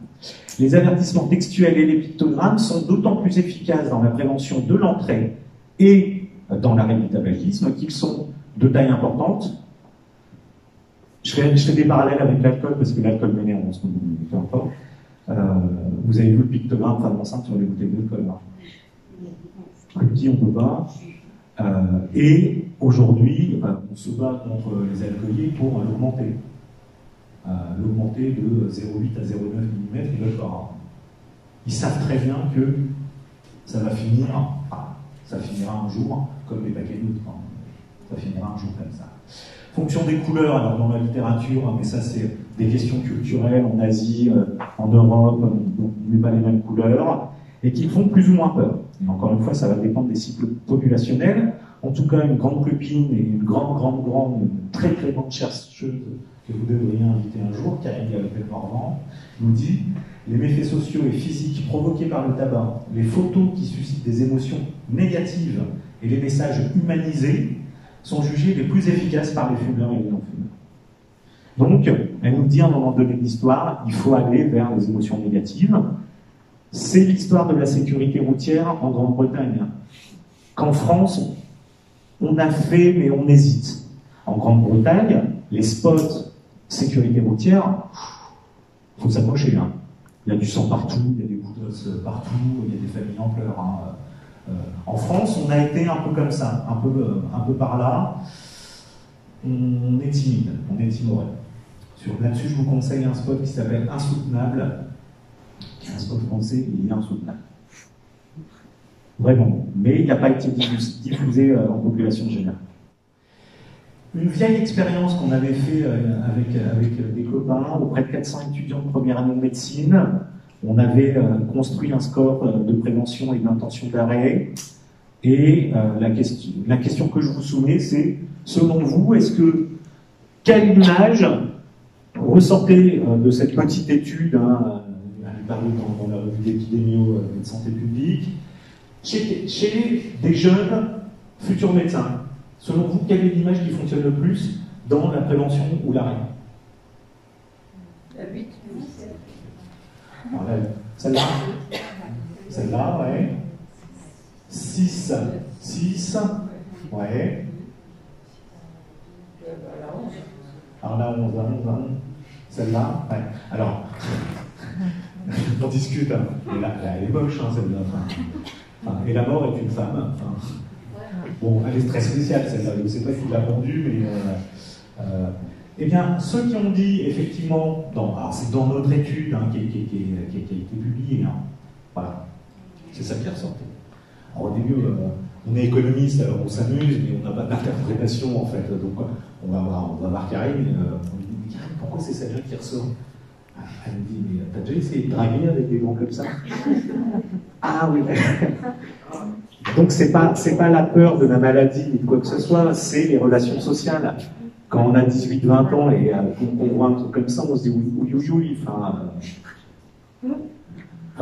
Les avertissements textuels et les pictogrammes sont d'autant plus efficaces dans la prévention de l'entrée et dans l'arrêt du tabagisme qu'ils sont de taille importante. Je fais des parallèles avec l'alcool, parce que l'alcool m'énerve en ce moment, peu importe. Vous avez vu le pictogramme femme enceinte sur les bouteilles d'alcool. Plus petit, on ne peut pas. Et aujourd'hui, on se bat contre les alcooliers pour l'augmenter. L'augmenter de 0,8 à 0,9 mm, ils veulent pas. Ils savent très bien que ça va finir, enfin, ça finira un jour comme les paquets neutres, hein. Ça finira un jour comme ça. Fonction des couleurs, alors dans la littérature, hein, mais ça c'est des questions culturelles en Asie, en Europe, on ne met pas les mêmes couleurs, et qui font plus ou moins peur. Et encore une fois, ça va dépendre des cycles populationnels. En tout cas, une grande copine et une très très grande chercheuse que vous devriez inviter un jour, Karine Galopet-Morvan, nous dit « Les méfaits sociaux et physiques provoqués par le tabac, les photos qui suscitent des émotions négatives et les messages humanisés sont jugés les plus efficaces par les fumeurs et les non-fumeurs. » Donc, elle nous dit à un moment donné de l'histoire, il faut aller vers les émotions négatives. C'est l'histoire de la sécurité routière en Grande-Bretagne. Qu'en France, on a fait, mais on hésite. En Grande-Bretagne, les spots sécurité routière, il faut s'approcher. Hein. Il y a du sang partout, il y a des bouts d'os partout, il y a des familles en pleurs. Hein. En France, on a été un peu comme ça, un peu par là. On est timide, on est timoré. Là-dessus, je vous conseille un spot qui s'appelle Insoutenable, qui est un spot français, il est insoutenable. Vraiment. Mais il n'a pas été diffusé en population générale. Une vieille expérience qu'on avait fait avec des copains, auprès de 400 étudiants de première année de médecine, on avait construit un score de prévention et d'intention d'arrêt. Et la question que je vous soumets, c'est, selon vous, quelle image ressortait de cette petite étude, elle est parue dans la revue d'épidémio de santé publique, chez des jeunes futurs médecins? Selon vous, quelle est l'image qui fonctionne le plus dans la prévention ou l'arrêt? La 8. Celle-là? Celle-là, ouais. 6. 6. Ouais. Alors là, 11. Celle-là, ouais. Alors, on discute. Hein. Elle est moche, hein, celle-là. Et la mort est une femme. Bon, elle est très spéciale, celle-là. Je ne sais pas qui l'a vendue, mais... eh bien, ceux qui ont dit, effectivement, alors c'est dans notre étude hein, qui a été publiée, hein, voilà, c'est ça qui est ressorti. Alors au début, on est économiste, alors on s'amuse, mais on n'a pas d'interprétation, en fait. Donc, on va voir Karine, on lui dit, Karine, pourquoi c'est celle-là qui ressort? Elle me dit, mais t'as déjà essayé de draguer avec des gens comme ça? Ah oui. Donc c'est pas la peur de la maladie ni de quoi que ce soit, c'est les relations sociales. Quand on a 18-20 ans et qu'on voit un truc comme ça, on se dit oui, enfin,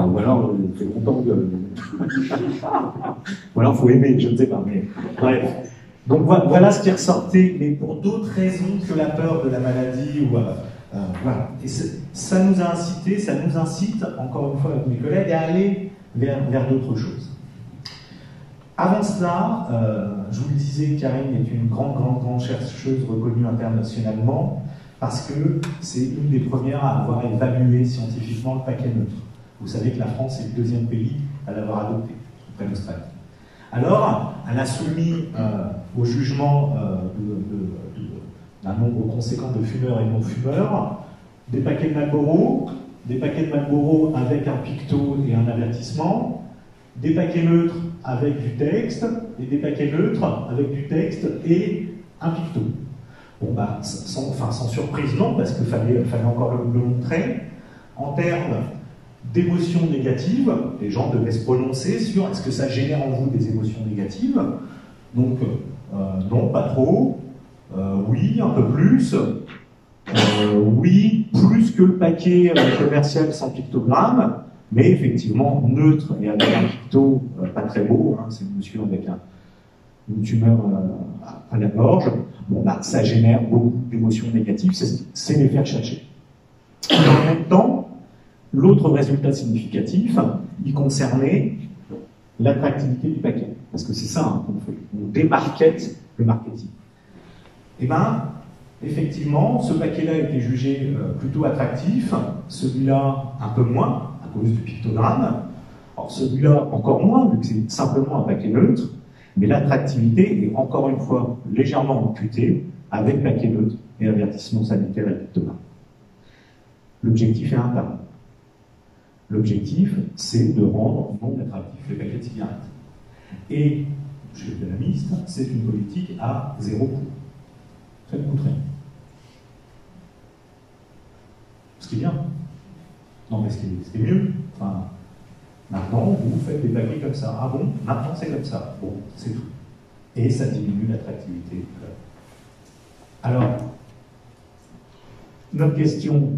ou alors on fait longtemps ou alors faut aimer, je ne sais pas, mais bref. Donc voilà ce qui est ressorti, mais pour d'autres raisons que la peur de la maladie ou voilà. Et ça nous incite, encore une fois avec mes collègues, à aller vers d'autres choses. Avant cela, je vous le disais, Karine est une grande chercheuse reconnue internationalement parce que c'est une des premières à avoir évalué scientifiquement le paquet neutre. Vous savez que la France est le deuxième pays à l'avoir adopté, après l'Australie. Alors, elle a soumis au jugement d'un nombre conséquent de fumeurs et non-fumeurs des paquets de Marlboro, avec un picto et un avertissement, des paquets neutres avec du texte, et des paquets neutres avec du texte et un picto. Bon, bah, sans surprise, non, parce qu'il fallait encore le montrer. En termes d'émotions négatives, les gens devaient se prononcer sur est-ce que ça génère en vous des émotions négatives. Donc, non, pas trop. Oui, un peu plus. Oui, plus que le paquet commercial sans pictogramme. Mais effectivement, neutre et avec un picto pas très beau, hein, c'est un monsieur avec une tumeur à la gorge, bon, bah, ça génère beaucoup d'émotions négatives, c'est les faire chercher. Et en même temps, l'autre résultat significatif, il concernait l'attractivité du paquet. Parce que c'est ça hein, qu'on fait, on démarkete le marketing. Et bien, effectivement, ce paquet-là a été jugé plutôt attractif, celui-là un peu moins, à cause du pictogramme. Alors celui-là encore moins, vu que c'est simplement un paquet neutre, mais l'attractivité est encore une fois légèrement amputée avec paquet neutre et avertissement sanitaire et pictogramme. L'objectif est atteint. L'objectif, c'est de rendre non attractifs les paquets de cigarettes. Et, chez l'économiste, c'est une politique à zéro coût. Ça ne coûte rien. Ce qui est bien. Non, mais ce qui est mieux. Enfin, maintenant, vous faites des paquets comme ça. Ah bon? Maintenant, c'est comme ça. Bon, c'est tout. Et ça diminue l'attractivité. Alors, notre question,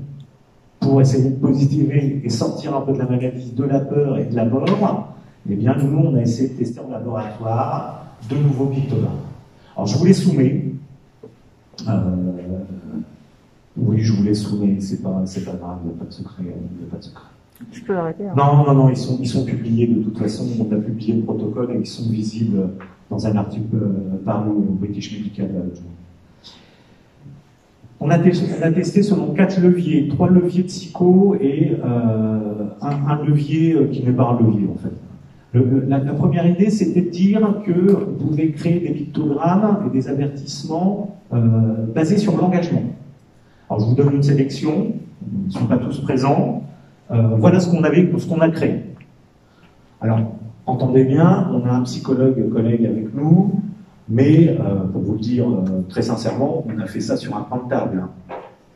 pour essayer de positiver et sortir un peu de la maladie, de la peur et de la mort, eh bien, nous, on a essayé de tester en laboratoire de nouveaux pictogrammes. Alors, je vous les soumets. Oui, je vous les soumets, c'est pas grave, il n'y a pas de secret. Je peux l'arrêter. Hein. Non, ils sont publiés de toute façon, on a publié le protocole et ils sont visibles dans un article paru au British Medical Journal. On a testé selon 4 leviers, 3 leviers psycho et un levier qui n'est pas un levier en fait. La première idée, c'était de dire que vous pouvez créer des pictogrammes et des avertissements basés sur l'engagement. Alors je vous donne une sélection, ils ne sont pas tous présents. Voilà ce qu'on a créé. Alors, entendez bien, on a un collègue avec nous, mais pour vous le dire très sincèrement, on a fait ça sur un coin de table.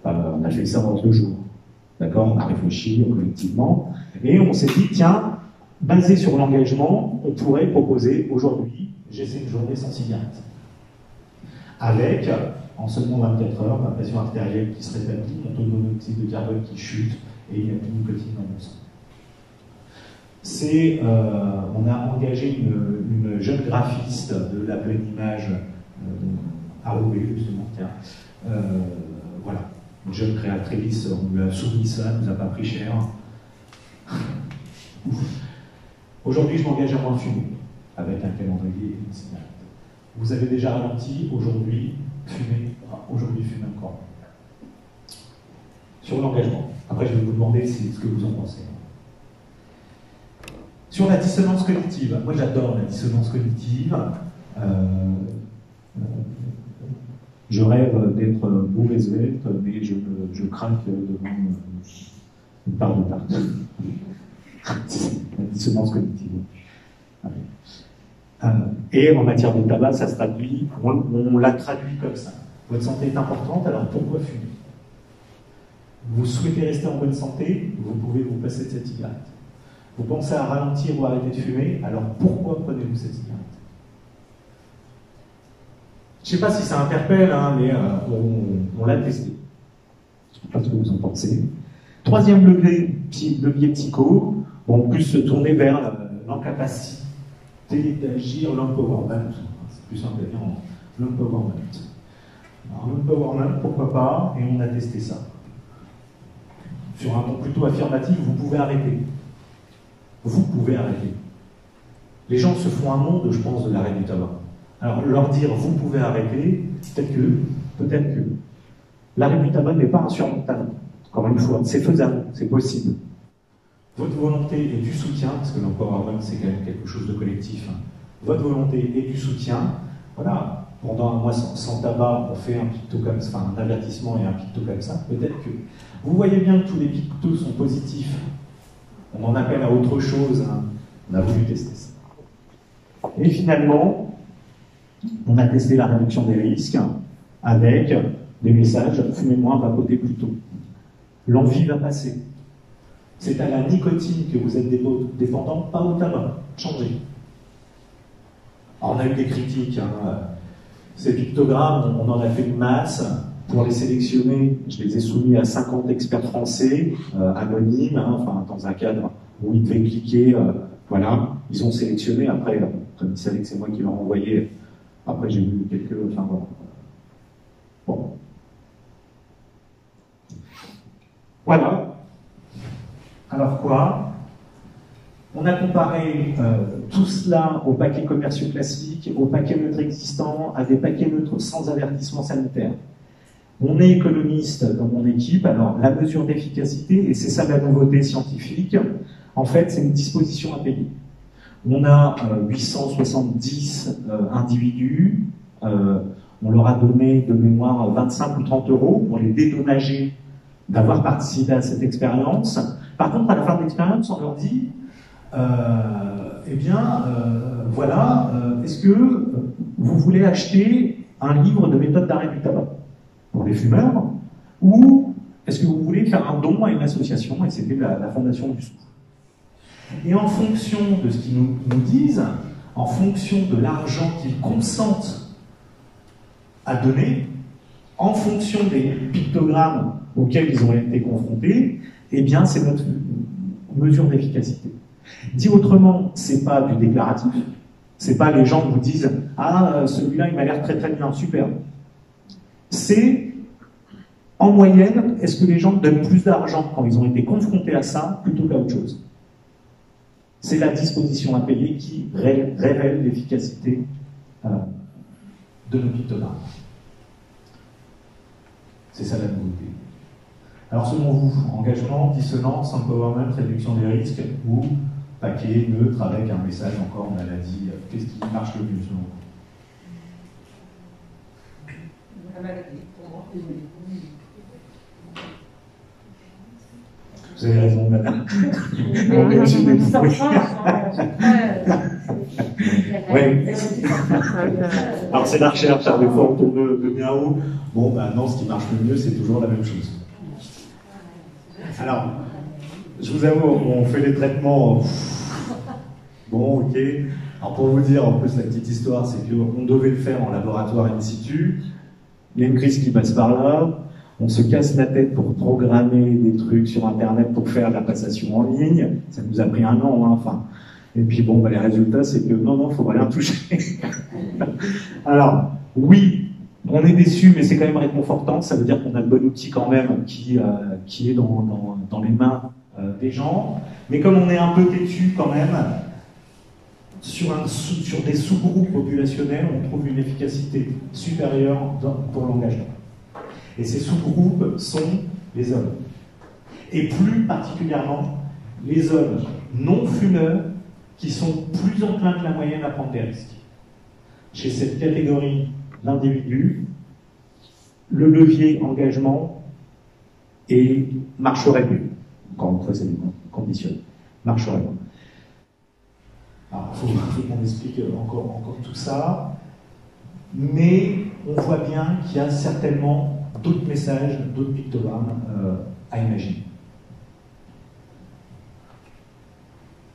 On a fait ça dans 2 jours. D'accord? On a réfléchi collectivement, et on s'est dit, tiens, basé sur l'engagement, on pourrait proposer aujourd'hui, j'essaie une journée sans cigarette. Avec, en seulement 24 heures, ma pression artérielle qui se rétablit, mon taux de monoxyde de carbone qui chute, et il n'y a plus de nicotine dans mon sang. On a engagé une jeune graphiste de la pleine image à Roubaix, justement, tiens. Voilà, une jeune créatrice, on lui a soumis ça, elle ne nous a pas pris cher. Aujourd'hui, je m'engage à moins fumer, avec un calendrier et une cigarette. Vous avez déjà ralenti, aujourd'hui, fumez encore. Sur l'engagement. Après, je vais vous demander ce que vous en pensez. Sur la dissonance cognitive, moi j'adore la dissonance cognitive. Je rêve d'être beau et svelte, mais je craque devant une part de tarte. La dissonance cognitive. Et en matière de tabac, ça se traduit, on l'a traduit comme ça. Votre santé est importante, alors pourquoi fumer? Vous souhaitez rester en bonne santé, vous pouvez vous passer de cette cigarette. Vous pensez à ralentir ou arrêter de fumer, alors pourquoi prenez-vous cette cigarette? Je ne sais pas si ça interpelle, hein, mais on l'a testé. Je ne sais pas ce que vous en pensez. 3e levier psycho, plus se tourner vers l'incapacité d'agir, l'empowerment. C'est plus simple à dire, l'empowerment. Alors l'empowerment, pourquoi pas, et on a testé ça. Sur un ton plutôt affirmatif, vous pouvez arrêter. Vous pouvez arrêter. Les gens se font un monde, je pense, de l'arrêt du tabac. Alors, leur dire « vous pouvez arrêter », peut-être que. L'arrêt du tabac n'est pas insurmontable. Encore une fois, c'est faisable, c'est possible. Votre volonté et du soutien, parce que l'empowerment, c'est quand même quelque chose de collectif, hein. Votre volonté et du soutien, voilà. Pendant un mois sans tabac, on fait un picto comme ça, un avertissement et un picto comme ça. Peut-être que vous voyez bien que tous les pictos sont positifs. On en appelle à autre chose. Hein. On a voulu tester ça. Et finalement, on a testé la réduction des risques avec des messages « fumez moins, vapotez plus tôt ». L'envie va passer. C'est à la nicotine que vous êtes dépendant, pas au tabac. Changez. Alors, on a eu des critiques. Hein. Ces pictogrammes, on en a fait une masse. Pour les sélectionner, je les ai soumis à 50 experts français, anonymes, hein, enfin, dans un cadre où ils devaient cliquer. Voilà, ils ont sélectionné. Après, ils savaient que c'est moi qui leur envoyé. Après, j'ai vu quelques. Enfin, voilà. Bon. Voilà. Alors quoi? On a comparé tout cela aux paquets commerciaux classiques, aux paquets neutres existants, à des paquets neutres sans avertissement sanitaire. On est économiste dans mon équipe, alors la mesure d'efficacité, et c'est ça la nouveauté scientifique, en fait c'est une disposition à payer. On a 870 individus, on leur a donné de mémoire 25 ou 30 € pour les dédommager d'avoir participé à cette expérience. Par contre, à la fin de l'expérience, on leur dit, voilà, est-ce que vous voulez acheter un livre de méthode d'arrêt du tabac pour les fumeurs, ou est-ce que vous voulez faire un don à une association, et c'était la Fondation du Souffle. Et en fonction de ce qu'ils nous disent, en fonction de l'argent qu'ils consentent à donner, en fonction des pictogrammes auxquels ils ont été confrontés, eh bien, c'est notre mesure d'efficacité. Dit autrement, c'est pas du déclaratif, c'est pas les gens qui vous disent « Ah, celui-là, il m'a l'air très très bien, super ». C'est, en moyenne, est-ce que les gens donnent plus d'argent quand ils ont été confrontés à ça plutôt qu'à autre chose? C'est la disposition à payer qui révèle l'efficacité de nos pictogrammes. C'est ça la nouveauté. Alors selon vous, engagement, dissonance, empowerment, réduction des risques, ou paquet, neutre, avec un message encore, on l'a dit, qu'est-ce qui marche le mieux selon vous? La maladie, pour moi. Vous avez raison, madame. Oui. Alors c'est la recherche, des fois on tourne de bien haut. Bon, non, ce qui marche le mieux, c'est toujours la même chose. Alors, je vous avoue, on fait les traitements. Bon, ok. Alors pour vous dire, en plus, la petite histoire, c'est qu'on devait le faire en laboratoire in situ. Il y a une crise qui passe par là. On se casse la tête pour programmer des trucs sur Internet pour faire de la passation en ligne. Ça nous a pris un an, hein, enfin. Et puis bon, les résultats, c'est que non, il faut rien toucher. Alors, oui, on est déçu, mais c'est quand même réconfortant. Ça veut dire qu'on a le bon outil quand même qui est dans les mains des gens. Mais comme on est un peu têtu quand même, sur des sous-groupes populationnels, on trouve une efficacité supérieure pour l'engagement. Et ces sous-groupes sont les hommes. Et plus particulièrement, les hommes non-fumeurs qui sont plus enclins que la moyenne à prendre des risques. Chez cette catégorie d'individus, le levier engagement marcherait mieux. Encore une fois, c'est des conditions. Marcherait mieux. Alors, il faut qu'on explique encore tout ça. Mais on voit bien qu'il y a certainement d'autres messages, d'autres pictogrammes à imaginer.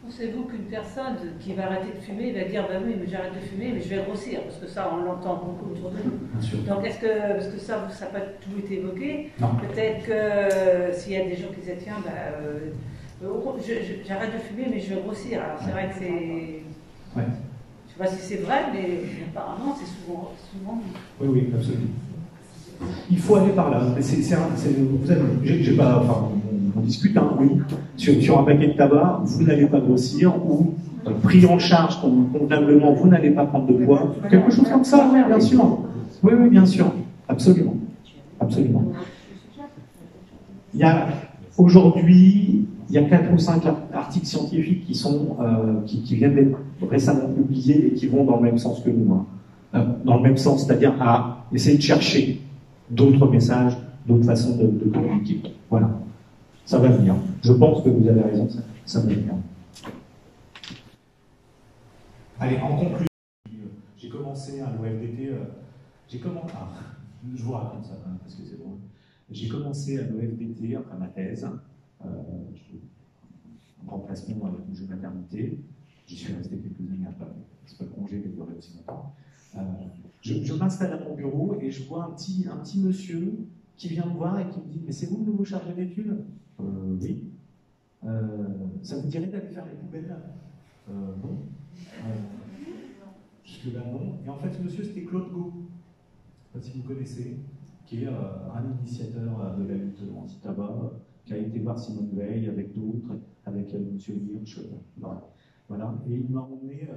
Pensez-vous qu'une personne qui va arrêter de fumer va dire bah oui, mais j'arrête de fumer, mais je vais grossir, parce que ça, on l'entend beaucoup autour de nous. Bien sûr. Donc, est-ce que, parce que ça n'a pas tout été évoqué, peut-être que s'il y a des gens qui disent tiens, j'arrête de fumer, mais je vais grossir. Alors, c'est vrai que c'est. Ouais. Je ne sais pas si c'est vrai, mais apparemment, c'est souvent. Oui, absolument. Il faut aller par là. Vous avez, j'ai pas, enfin, on discute, hein, oui. Sur un paquet de tabac, vous n'allez pas grossir, ou pris en charge convenablement, vous n'allez pas prendre de poids. Quelque chose comme ça, bien sûr. Oui, bien sûr. Absolument. Absolument. Aujourd'hui, il y a 4 ou 5 articles scientifiques qui viennent d'être récemment publiés et qui vont dans le même sens que nous. Dans le même sens, c'est-à-dire à essayer de chercher d'autres messages, d'autres façons de communiquer. Voilà. Ça va venir. Je pense que vous avez raison, ça va venir. Allez, en conclusion, j'ai commencé à l'OFDT, je vous raconte ça quand même, parce que c'est drôle. J'ai commencé à l'OFDT après ma thèse, en remplacement avec une jeune maternité. J'y suis resté quelques années après, c'est pas le congé qui a duré aussi longtemps. Je m'installe à mon bureau et je vois un petit monsieur qui vient me voir et qui me dit « Mais c'est vous le nouveau chargé d'études ?» Oui. Ça vous dirait d'aller faire les poubelles? Non. Jusque-là, non. Et en fait, ce monsieur, c'était Claude Gau. Je ne sais pas si vous connaissez, qui est un initiateur de la lutte anti-tabac, qui a été voir Simone Veil avec d'autres, avec M. Hirsch. Voilà. Et il m'a emmené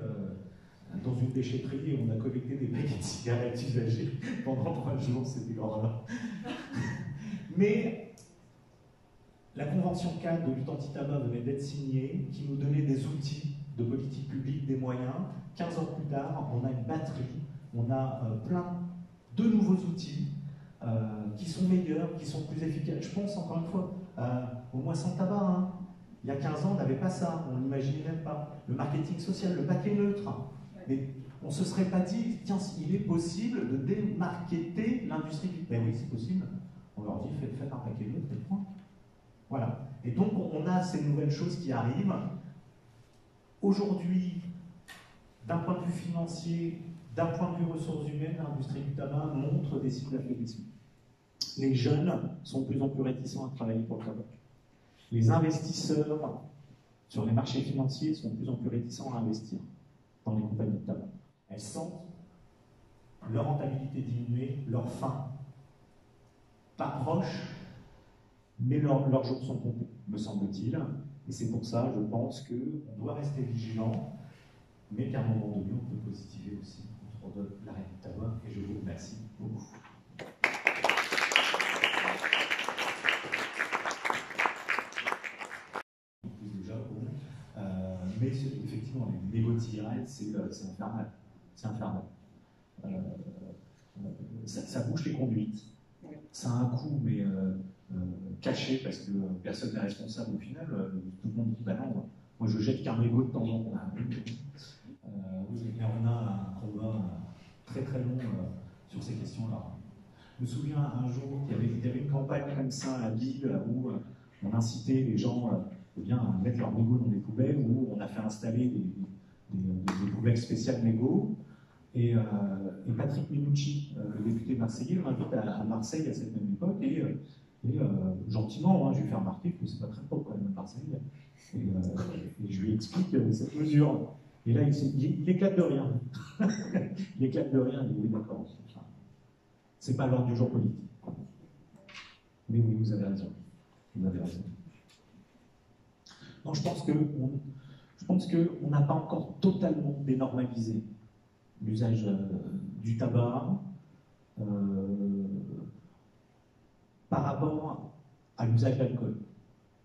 dans une déchetterie et on a collecté des paquets de cigarettes usagées pendant 3 jours, c'était grand. Mais la Convention cadre de lutte anti-tabac venait d'être signée, qui nous donnait des outils de politique publique, des moyens. 15 ans plus tard, on a une batterie, on a plein de nouveaux outils qui sont meilleurs, qui sont plus efficaces. Je pense, encore une fois, au mois sans tabac. Il y a 15 ans, on n'avait pas ça, on n'imaginait même pas. Le marketing social, le paquet neutre. Mais on ne se serait pas dit, tiens, il est possible de démarketer l'industrie du... Ben oui, c'est possible. On leur dit, faites un paquet neutre, et point. Voilà. Et donc, on a ces nouvelles choses qui arrivent. Aujourd'hui, d'un point de vue financier, d'un point de vue ressources humaines, l'industrie du tabac montre des signes d'affaiblissement. Les jeunes sont de plus en plus réticents à travailler pour le tabac. Les investisseurs sur les marchés financiers sont de plus en plus réticents à investir dans les compagnies de tabac. Elles sentent leur rentabilité diminuer, leur fin pas proche, mais leurs jours sont comptés, me semble-t-il. Et c'est pour ça, je pense qu'on doit rester vigilant, mais qu'à un moment donné, on peut positiver aussi contre l'arrêt du tabac. Et je vous remercie beaucoup. Mais effectivement, les mégots de cigarettes, c'est infernal. C'est infernal. Ça bouge les conduites. Ça a un coût, mais caché, parce que personne n'est responsable au final. Tout le monde dit, bah non, moi je jette qu'un mégot de temps en temps. Oui, mais on a un combat très très long sur ces questions-là. Je me souviens un jour qu'il y avait une campagne comme ça à Lille où on incitait les gens à mettre leurs mégots dans des poubelles, où on a fait installer des poubelles spéciales mégots. Et Patrick Minucci, le député marseillais, m'invite à Marseille à cette même époque, et gentiment, je lui fais remarquer que c'est pas très propre quand même à Marseille, et je lui explique cette mesure. Et là, il éclate de rien. Il éclate de rien, il dit oui, d'accord. C'est pas l'ordre du jour politique. Mais oui, vous avez raison. Vous avez raison. Non, je pense qu'on n'a pas encore totalement dénormalisé l'usage du tabac par rapport à l'usage d'alcool.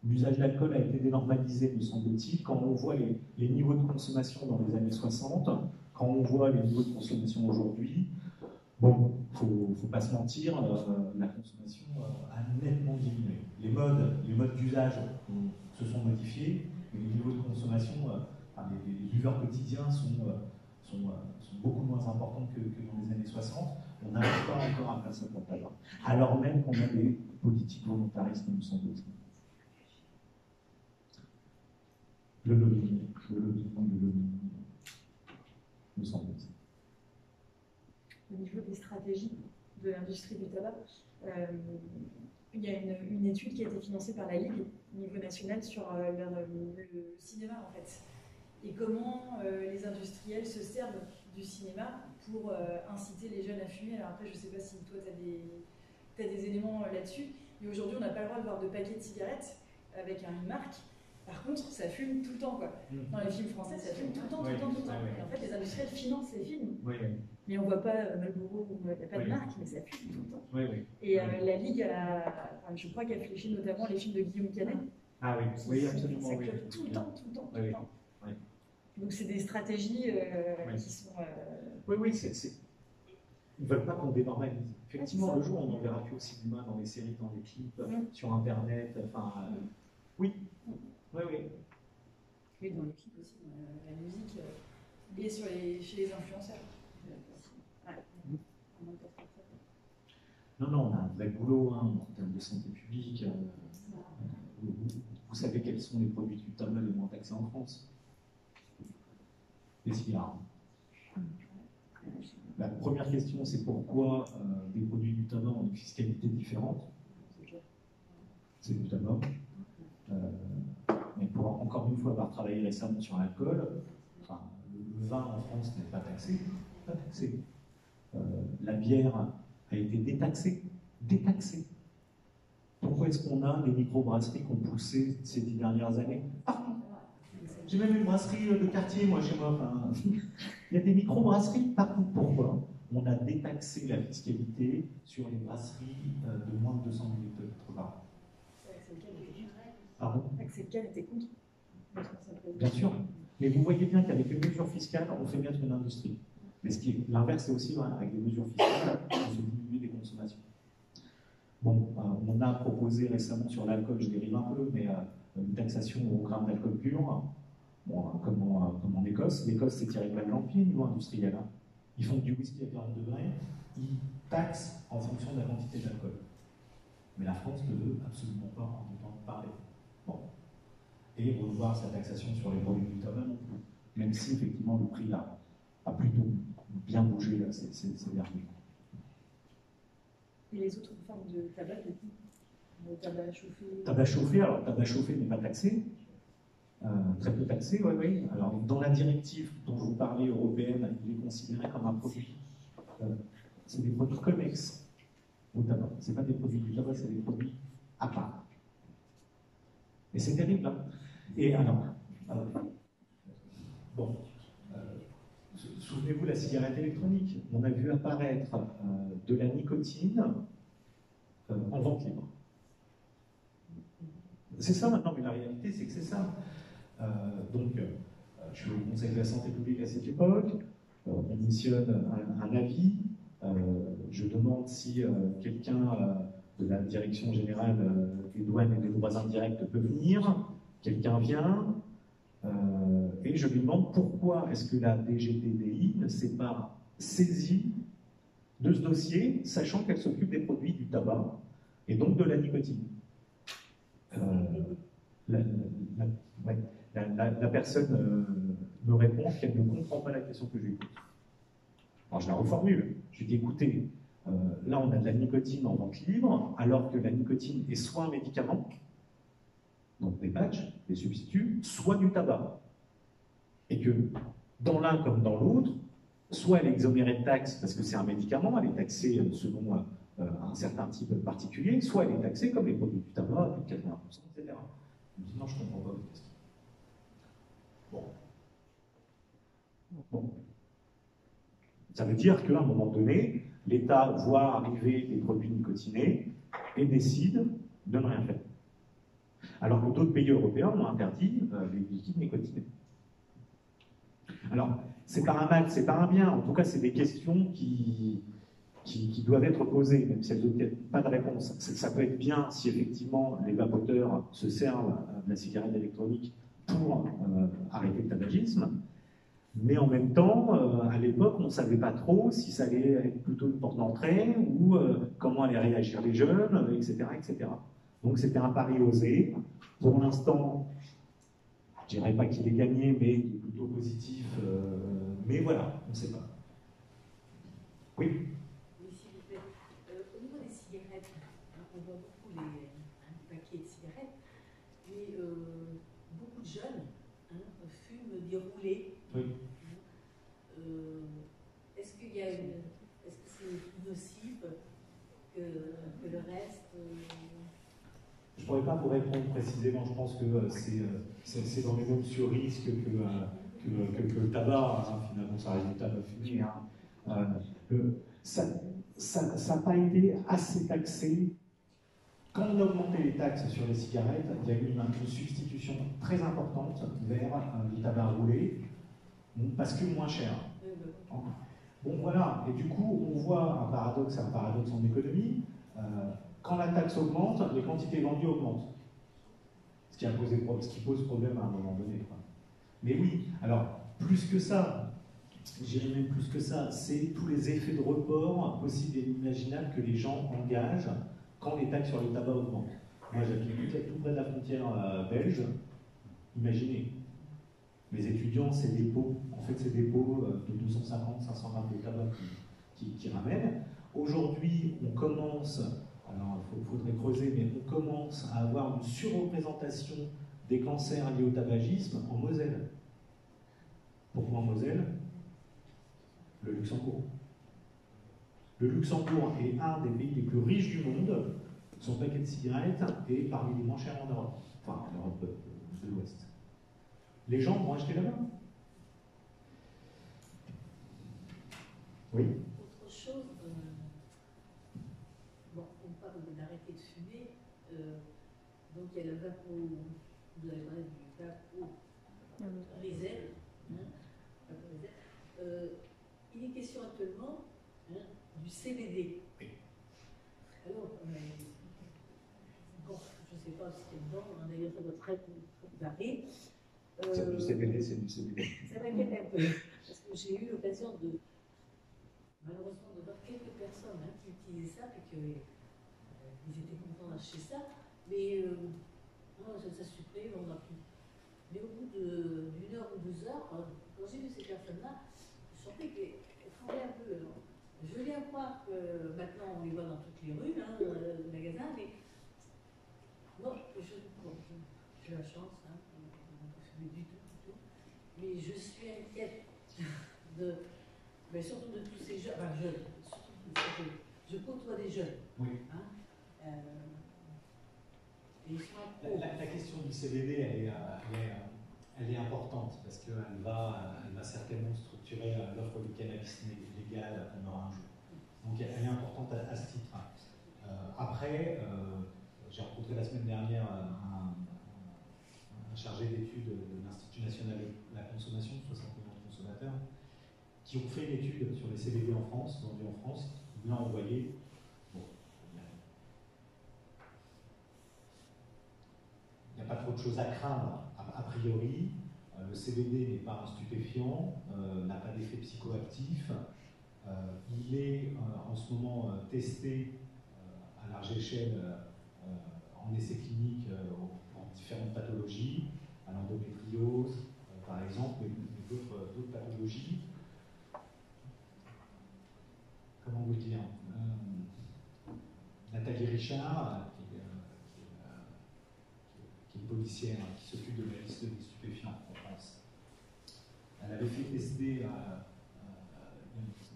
L'usage d'alcool a été dénormalisé, me semble-t-il, quand on voit les niveaux de consommation dans les années 60, quand on voit les niveaux de consommation aujourd'hui. Bon, faut pas se mentir, la consommation a nettement diminué. Les modes d'usage se sont modifiés, mais les niveaux de consommation, les buveurs quotidiens sont beaucoup moins importants que dans les années 60. On n'arrive pas encore à faire ça pour le tabac. Alors même qu'on a des politiques volontaristes, me semble-t-il. Le lobbying, me semble-t-il. Au niveau des stratégies de l'industrie du tabac, il y a une étude qui a été financée par la Ligue au niveau national sur le cinéma en fait. Et comment les industriels se servent du cinéma pour inciter les jeunes à fumer. Alors après, je ne sais pas si toi tu as des éléments là-dessus, mais aujourd'hui on n'a pas le droit de voir de paquets de cigarettes avec une marque. Par contre, ça fume tout le temps, quoi. Dans les films français, ça fume tout le temps, tout le temps, tout le temps. Et en fait, les industriels financent les films. Mais on ne voit pas Marlboro, il n'y a pas de marque, mais ça fume tout le temps. Et la Ligue, je crois qu'elle fléchit notamment les films de Guillaume Canet. Ah oui, absolument. Ça clope tout le temps, tout le temps, tout le temps. Donc c'est des stratégies qui sont... Oui, ils ne veulent pas qu'on dénormalise. Effectivement, le jour où on n'en verra plus au cinéma, dans les séries, dans les clips, sur Internet, oui. Oui. Oui, dans les clips aussi, dans la musique, et chez les influenceurs. Non, on a un vrai boulot en termes de santé publique. Vous savez quels sont les produits du tabac les moins taxés en France? Les cigares. La première question, c'est pourquoi des produits du tabac ont une fiscalité différente? C'est du tabac. Mais pour encore une fois avoir travaillé récemment sur l'alcool, le vin en France n'est pas taxé. La bière a été détaxée. Pourquoi est-ce qu'on a des microbrasseries qui ont poussé ces 10 dernières années? J'ai même une brasserie de quartier, moi, chez moi. Il y a des microbrasseries partout. Pourquoi? On a détaxé la fiscalité sur les brasseries de moins de 200 millilitres par an. Pardon? Axel Kahn était contre. Bien sûr. Mais vous voyez bien qu'avec les mesures fiscales, on fait naître une industrie. Mais l'inverse, c'est aussi vrai. Avec les mesures fiscales, on fait diminuer les consommations. Bon, on a proposé récemment sur l'alcool, je dérive un peu, mais une taxation au gramme d'alcool pur, bon, comme en Écosse. L'Écosse s'est tiré de balle dans le pied au niveau industriel. Hein. Ils font du whisky à 40 degrés, ils taxent en fonction de la quantité d'alcool. Mais la France ne veut absolument pas en entendre parler. Bon. Et revoir sa taxation sur les produits du tabac non plus. Même si effectivement le prix a plutôt bien bougé là, ces derniers mois. Et les autres formes de tabac, du coup, le tabac chauffé. Tabac chauffé, alors tabac chauffé n'est pas taxé, très peu taxé, oui, oui. Alors dans la directive dont je vous parlais européenne, il est considéré comme un produit. C'est des produits connexes au tabac. C'est pas des produits du tabac, c'est des produits à part. Et c'est terrible. Hein. Et alors, bon, souvenez-vous la cigarette électronique. On a vu apparaître de la nicotine en vente libre. C'est ça maintenant, mais la réalité, c'est que c'est ça. Donc, je suis au Conseil de la santé publique à cette époque, on missionne un avis, je demande si quelqu'un de la Direction générale des douanes et des droits indirects peut venir, quelqu'un vient, et je lui demande pourquoi est-ce que la DGTDI ne s'est pas saisie de ce dossier, sachant qu'elle s'occupe des produits du tabac, et donc de la nicotine. La personne me répond qu'elle ne comprend pas la question que je lui pose. Alors je la reformule. Je lui dis écoutez, là on a de la nicotine en vente libre, alors que la nicotine est soit un médicament, donc des patchs, des substituts, soit du tabac. Et que dans l'un comme dans l'autre, soit elle est exonérée de taxes parce que c'est un médicament, elle est taxée selon un certain type particulier, soit elle est taxée comme les produits du tabac, plus de 80%, etc. Je me dis non, je ne comprends pas votre question. Bon. Ça veut dire qu'à un moment donné, l'État voit arriver des produits nicotinés et décide de ne rien faire. Alors que d'autres pays européens ont interdit les liquides nicotinés. Alors, c'est pas un mal, c'est pas un bien. En tout cas, c'est des questions qui doivent être posées, même si elles n'ont pas de réponse. Ça peut être bien si effectivement les vapoteurs se servent de la cigarette électronique pour arrêter le tabagisme. Mais en même temps, à l'époque, on ne savait pas trop si ça allait être plutôt une porte d'entrée ou comment allaient réagir les jeunes, etc., etc. Donc c'était un pari osé. Pour l'instant, je ne dirais pas qu'il est gagné, mais il est plutôt positif. Mais voilà, on ne sait pas. Oui. Oui, s'il vous plaît. Au niveau des cigarettes, on voit beaucoup les paquets de cigarettes, mais beaucoup de jeunes fument des roulés. Oui. Est-ce que c'est nocif que le reste Je ne pourrais pas vous répondre précisément. Je pense que c'est dans les mêmes sur risque que le tabac. Hein. Finalement, ça reste du tabac fumé. Hein. Ça n'a pas été assez taxé. Quand on a augmenté les taxes sur les cigarettes, il y a eu une substitution très importante vers du tabac roulé, parce que moins cher. Bon voilà, et du coup, on voit un paradoxe en économie. Quand la taxe augmente, les quantités vendues augmentent. Ce qui pose problème à un moment donné. Quoi. Mais oui, alors, plus que ça, j'irais même plus que ça, c'est tous les effets de report possibles et inimaginables que les gens engagent quand les taxes sur le tabac augmentent. Moi, j'habite tout près de la frontière belge. Imaginez, mes étudiants, c'est des pots. En fait, c'est des pots de 250-500 grammes de tabac qui ramènent. Aujourd'hui, on commence, alors il faudrait creuser, mais on commence à avoir une surreprésentation des cancers liés au tabagisme en Moselle. Pourquoi en Moselle? Le Luxembourg. Le Luxembourg est un des pays les plus riches du monde. Son paquet de cigarettes est parmi les moins chers en Europe. Enfin, en Europe de l'Ouest. Les gens vont acheter là-bas. Oui. Autre chose, bon, on parle d'arrêter de fumer, donc il y a le du vaporisel, il est question actuellement du CBD. Oui. Alors, bon, je ne sais sais pas ce qu'il y a dedans, hein, d'ailleurs ça doit très varier. C'est du CBD, c'est du CBD. Ça m'inquiète un peu, parce que j'ai eu l'occasion de, malheureusement, de voir quelques personnes hein, qui utilisaient ça, et qu'ils étaient contents d'acheter ça, mais ça supprime, on n'a plus. Mais au bout d'une heure ou 2 heures, quand j'ai vu ces personnes-là, je sentais qu'elles fondaient un peu. Alors, je veux bien croire que maintenant on les voit dans toutes les rues, hein, de magasins, mais moi, j'ai la chance, hein, on n'a pas fumé du tout, mais je suis inquiète mais surtout de tous ces jeunes, enfin jeunes, surtout, je côtoie des jeunes. Oui. Hein, et ils sont la question du CBD, elle est importante parce qu'elle va certainement structurer l'offre de cannabis légal qu'on aura un jour. Donc elle est importante à ce titre. Après, j'ai rencontré la semaine dernière un chargé d'études de l'Institut national de la consommation, 60 millions de consommateurs, qui ont fait une étude sur les CBD en France, vendus en France, qui l'a envoyé. Bon, il n'y a pas trop de choses à craindre, a priori. Le CBD n'est pas un stupéfiant, n'a pas d'effet psychoactif. Il est en ce moment testé à large échelle en essais cliniques pour différentes pathologies, à l'endométriose par exemple, mais d'autres pathologies. Comment vous dire, Nathalie Richard, qui est une policière qui s'occupe de la liste des stupéfiants en France, elle avait fait tester,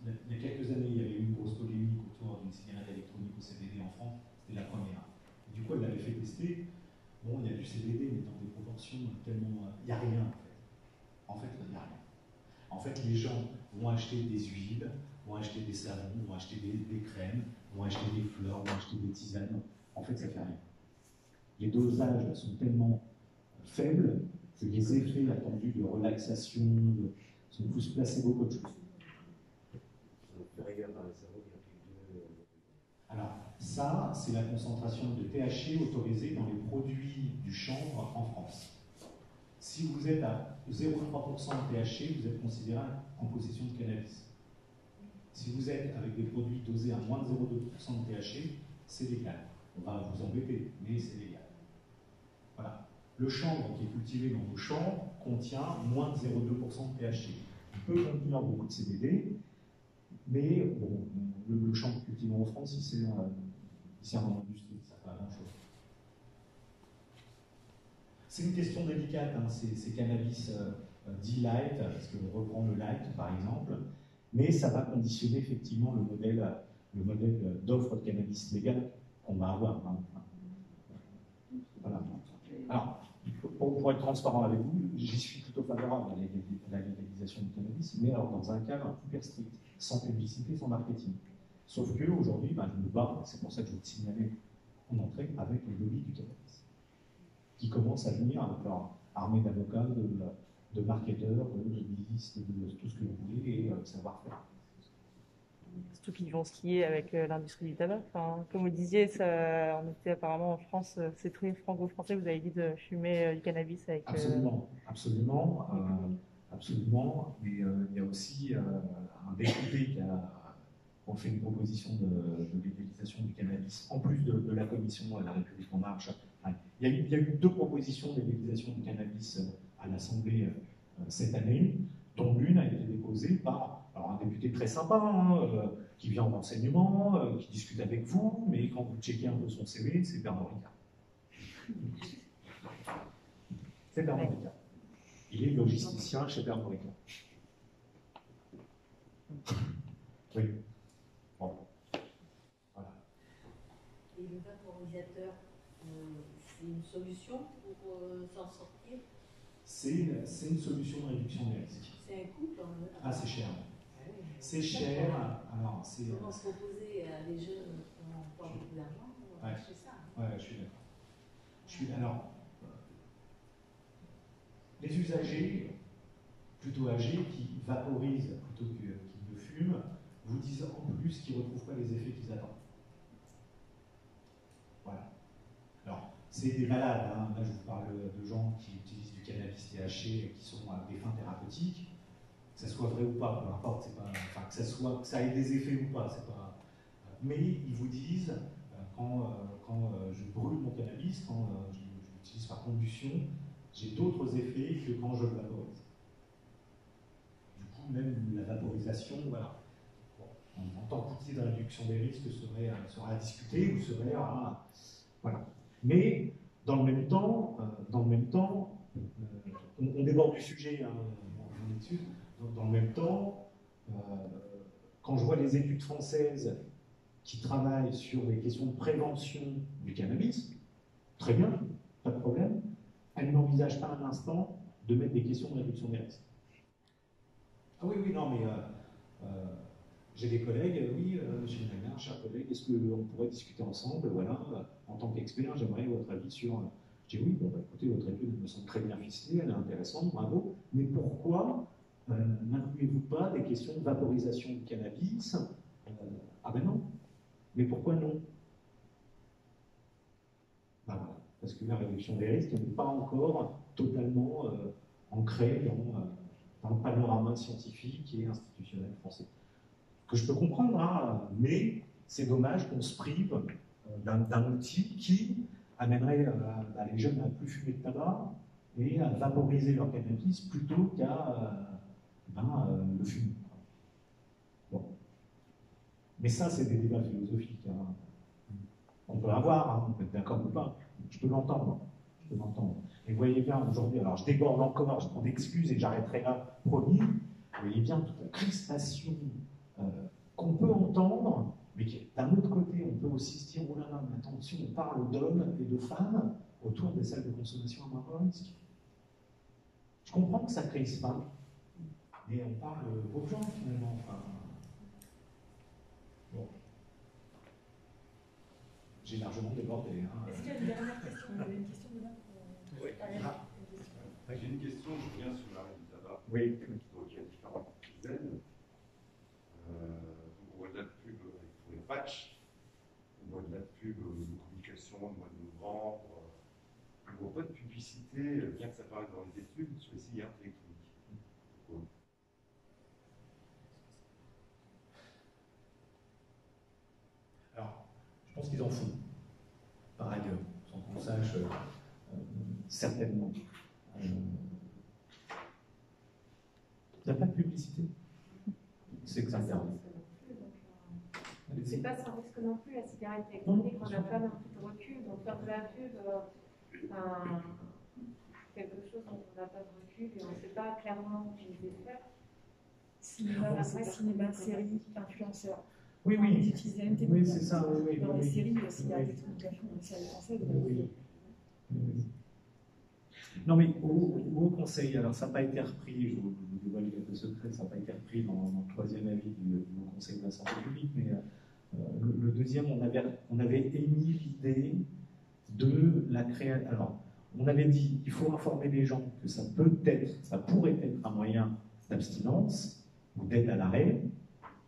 il y a quelques années, il y avait eu une grosse polémique autour d'une cigarette électronique au CBD en France, c'était la première. Et du coup, elle l'avait fait tester. Bon, il y a du CBD, mais dans des proportions tellement. Il n'y a rien, en fait. En fait, il n'y a rien. En fait, les gens vont acheter des huiles, vont acheter des savons, vont acheter des crèmes, vont acheter des fleurs, vont acheter des tisanes. En fait, ça ne fait rien. Les dosages sont tellement faibles que les effets attendus de relaxation sont plus placebo qu'autre chose. Alors, ça, c'est la concentration de THC autorisée dans les produits du chanvre en France. Si vous êtes à 0,3% de THC, vous êtes considéré en possession de cannabis. Si vous êtes avec des produits dosés à moins de 0,2% de THC, c'est légal. On va vous embêter, mais c'est légal. Voilà. Le chanvre qui est cultivé dans nos champs contient moins de 0,2% de THC. Il peut contenir beaucoup de CBD, mais bon, le chanvre cultivé en France, il sert dans l'industrie, ça ne fait pas grand-chose. C'est une question délicate, hein, ces cannabis dit light, parce qu'on reprend le light par exemple, mais ça va conditionner effectivement le modèle d'offre de cannabis légal qu'on va avoir. Hein. Voilà. Alors, pour être transparent avec vous, j'y suis plutôt favorable à la légalisation du cannabis, mais alors dans un cadre hyper strict, sans publicité, sans marketing. Sauf qu'aujourd'hui, je me bats, c'est pour ça que je veux te signaler en entrée, avec le lobby du cannabis, qui commence à venir avec leur armée d'avocats, de marketeurs, de lobbyistes, de tout ce que vous voulez, et savoir-faire. Surtout qu'ils vont skier avec l'industrie du tabac. Enfin, comme vous disiez, on était apparemment en France, c'est très franco-français, vous avez dit de fumer du cannabis avec... Absolument, absolument. Mais il y a aussi un député qui a fait une proposition de légalisation du cannabis, en plus de la commission de la République en marche. Il y a eu 2 propositions de légalisation du cannabis à l'Assemblée cette année, dont l'une a été déposée par un député très sympa, hein, qui vient en renseignement, qui discute avec vous, mais quand vous checkez un peu son CV, c'est Bernard Ricard. C'est Bernard Ricard. Il est logisticien chez Bernard Ricard. Oui. Bon. Voilà. Et le vaporisateur, c'est une solution pour s'en sortir? C'est une solution de réduction des risques. C'est un coût quand même. Ah, c'est cher. Ah oui, c'est cher. Alors, c'est. Comment proposer à des jeunes qui n'ont pas beaucoup d'argent pour acheter ça? Ouais, je suis d'accord. Alors, les usagers, plutôt âgés, qui vaporisent plutôt qu'ils ne fument, vous disent en plus qu'ils ne retrouvent pas les effets qu'ils attendent. Voilà. Alors, c'est des malades. Hein. Là, je vous parle de gens qui utilisent du cannabis THC qui sont à des fins thérapeutiques. Que ça soit vrai ou pas, peu importe, c'est pas, enfin, que ça ait des effets ou pas, c'est pas. Mais ils vous disent, quand je brûle mon cannabis, quand je l'utilise par combustion, j'ai d'autres effets que quand je le vaporise. Du coup, même la vaporisation, voilà. Bon, en tant qu'outil de réduction des risques serait à discuter ou serait à. Voilà. Mais dans le même temps, on déborde du sujet, hein, on est dessus. Dans le même temps, quand je vois les études françaises qui travaillent sur les questions de prévention du cannabis, très bien, pas de problème, elles n'envisagent pas un instant de mettre des questions de réduction des risques. Ah oui, oui, non, mais j'ai des collègues, oui, j'ai un cher collègue, est-ce qu'on pourrait discuter ensemble, voilà, en tant qu'expert, j'aimerais votre avis sur... Je dis oui, bon, bah, écoutez, votre étude me semble très bien ficelée, elle est intéressante, bravo, mais pourquoi n'incluez-vous pas des questions de vaporisation du cannabis? Ah ben non. Mais pourquoi non? Ben voilà, parce que la réduction des risques n'est pas encore totalement ancrée dans le panorama scientifique et institutionnel français. Que je peux comprendre, hein, mais c'est dommage qu'on se prive d'un outil qui amènerait les jeunes à ne plus fumer de tabac et à vaporiser leur cannabis plutôt qu'à le fumer. Bon. Mais ça, c'est des débats philosophiques. Hein. On peut avoir, hein, on peut être d'accord ou pas. Je peux l'entendre. Et vous voyez bien aujourd'hui, alors je déborde encore, je prends d'excuses et j'arrêterai là, promis. Vous voyez bien toute la crispation qu'on peut entendre, mais d'un autre côté, on peut aussi se dire, oh là là, mais attention, on parle d'hommes et de femmes autour des salles de consommation à moindre risque. Je comprends que ça crispe, hein, mais on parle aux gens finalement. Enfin, bon. J'ai largement débordé. Hein. Est-ce qu'il y a une dernière question? Vous avez une question de là? Oui. J'ai une question, je reviens sur l'arrêt du tabac. Oui. Donc il y a différentes aides. On voit de la pub pour les patchs, on voit de la pub de communication au mois de novembre. On ne voit pas de publicité, bien que ça paraisse dans les études, sur les cigarettes électroniques. Pourquoi? Alors, je pense qu'ils en font, par ailleurs, sans qu'on sache certainement. Il n'y a pas de publicité. C'est que ça interdit. C'est pas sans risque non plus, la cigarette électronique, on n'a pas non plus de recul, donc faire de la pub, quelque chose dont on n'a pas de recul et on ne sait pas clairement les effets. Cinéma, série, influenceurs. Oui, oui. Ils utilisent la même technique. Oui, c'est ça, oui, oui. Dans les oui. séries, cigarette électronique à fond, dans les séries françaises. Oui. Non, mais au conseil, alors ça n'a pas été repris, je vous dévoile quelques secrets, ça n'a pas été repris dans le troisième avis du Conseil de la santé publique, mais le deuxième, on avait émis l'idée de la création. Alors, on avait dit il faut informer les gens que ça pourrait être un moyen d'abstinence ou d'aide à l'arrêt,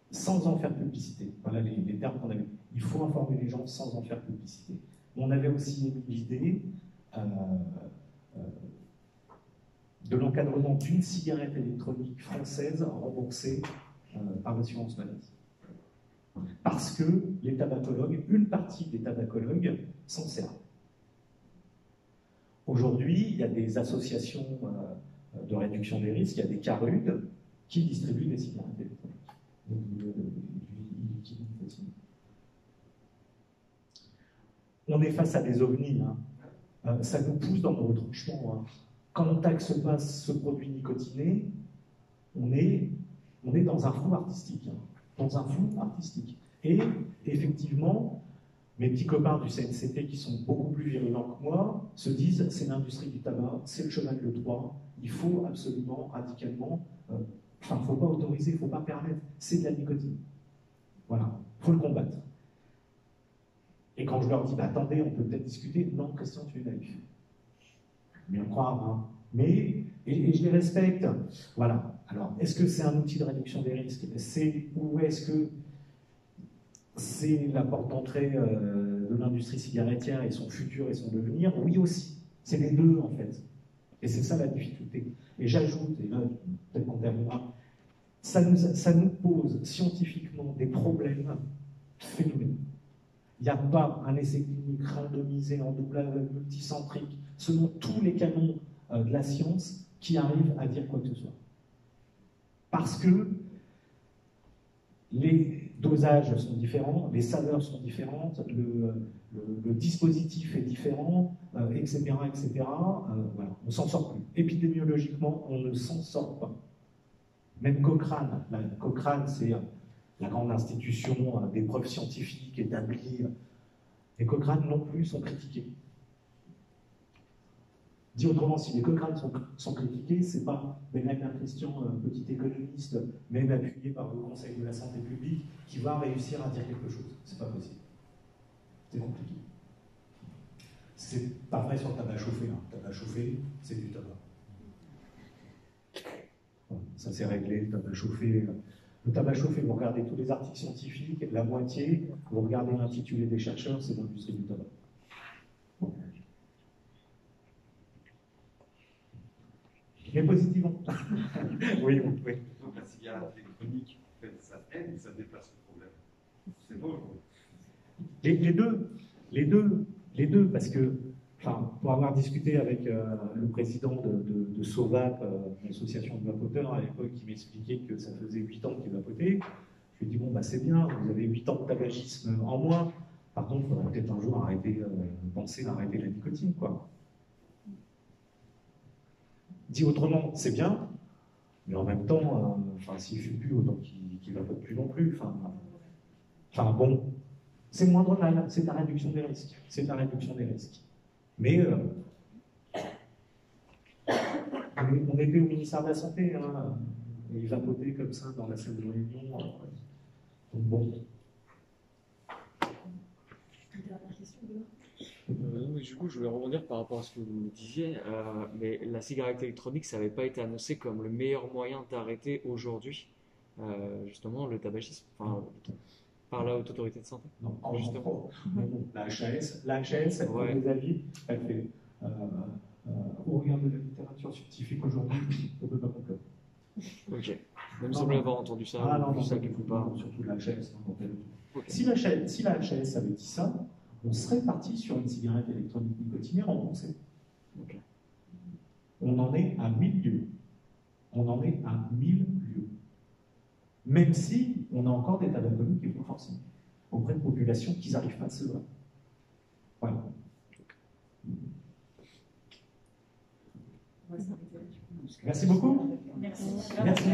sans en faire publicité. Voilà les termes qu'on avait. Il faut informer les gens sans en faire publicité. On avait aussi émis l'idée de l'encadrement d'une cigarette électronique française remboursée par l'assurance maladie. Parce que les tabacologues, une partie des tabacologues s'en servent. Aujourd'hui, il y a des associations de réduction des risques, il y a des CARUD qui distribuent des cigarettes électroniques. On est face à des ovnis, hein. Ça nous pousse dans nos retranchements. Hein. Quand on taxe pas ce produit nicotiné, on est dans un flou artistique. Hein. Dans un flou artistique. Et effectivement, mes petits copains du CNCT qui sont beaucoup plus virulents que moi se disent c'est l'industrie du tabac, c'est le cheval de Troie, il faut absolument, radicalement, il ne faut pas autoriser, il ne faut pas permettre, c'est de la nicotine. Voilà, il faut le combattre. Et quand je leur dis, bah, attendez, on peut peut-être discuter, non, Christian, tu es naïf. Mais on croit, hein. Mais, et je les respecte. Voilà. Alors, est-ce que c'est un outil de réduction des risques? Ou est-ce que c'est la porte d'entrée de l'industrie cigarettière et son futur et son devenir? Oui aussi. C'est les deux en fait. Et c'est ça la difficulté. Et j'ajoute, et là peut-être qu'on terminera, ça nous pose scientifiquement des problèmes phénoménaux. Il n'y a pas un essai clinique randomisé en double multicentrique selon tous les canons de la science qui arrive à dire quoi que ce soit. Parce que les dosages sont différents, les saveurs sont différentes, le dispositif est différent, etc. etc. Voilà, on ne s'en sort plus. Épidémiologiquement, on ne s'en sort pas. Même Cochrane, Cochrane c'est la grande institution des preuves scientifiques établies, les Cochrane non plus sont critiqués. Dit autrement, si les Cochrane sont critiqués, c'est pas Benjamin Christian, petit économiste, même appuyé par le Conseil de la santé publique, qui va réussir à dire quelque chose. C'est pas possible. C'est compliqué. C'est pas vrai sur le tabac chauffé. Hein. Le tabac chauffé, c'est du tabac. Bon, ça c'est réglé, le tabac chauffé. Le tabac chauffé, vous regardez tous les articles scientifiques, la moitié, vous regardez l'intitulé des chercheurs, c'est l'industrie du tabac. Bon. Mais positivement. Oui, oui. Donc la cigarette électronique, en fait, ça aide ou ça déplace le problème? C'est beau. Les deux, parce que, enfin, pour avoir discuté avec le président de SOVAP, l'association de vapoteurs, à l'époque, qui m'expliquait que ça faisait 8 ans qu'il vapotait, je lui ai dit, bon, bah, c'est bien, vous avez 8 ans de tabagisme en moins, par contre, il faudrait peut-être un jour penser à arrêter la nicotine, quoi. Dit autrement, c'est bien, mais en même temps, s'il ne fume plus, autant qu'il ne vapote plus non plus. Enfin bon, c'est moindre mal, c'est la réduction des risques. C'est la réduction des risques. Mais on était au ministère de la Santé, hein, et il vapotait comme ça dans la salle de réunion. Donc bon. Une dernière question, Benoît. Oui, du coup, je voulais rebondir par rapport à ce que vous disiez, mais la cigarette électronique, ça n'avait pas été annoncé comme le meilleur moyen d'arrêter aujourd'hui, justement, le tabagisme, par la Haute Autorité de Santé. Non, justement. Non, la HAS, elle prend des avis, elle fait, au regard de la littérature scientifique aujourd'hui, on ne peut pas conclure. Ok. Il me semblait avoir entendu ça, ça quelque part. Surtout la HAS. Non, okay. Si la HAS avait dit ça, on serait parti sur une cigarette électronique nicotinière en pensée. Okay. On en est à 1000 lieues. On en est à 1000 lieues. Même si on a encore des tabacs qui font forcément auprès de populations qui n'arrivent pas à se voir. Voilà. Merci beaucoup. Merci. Merci.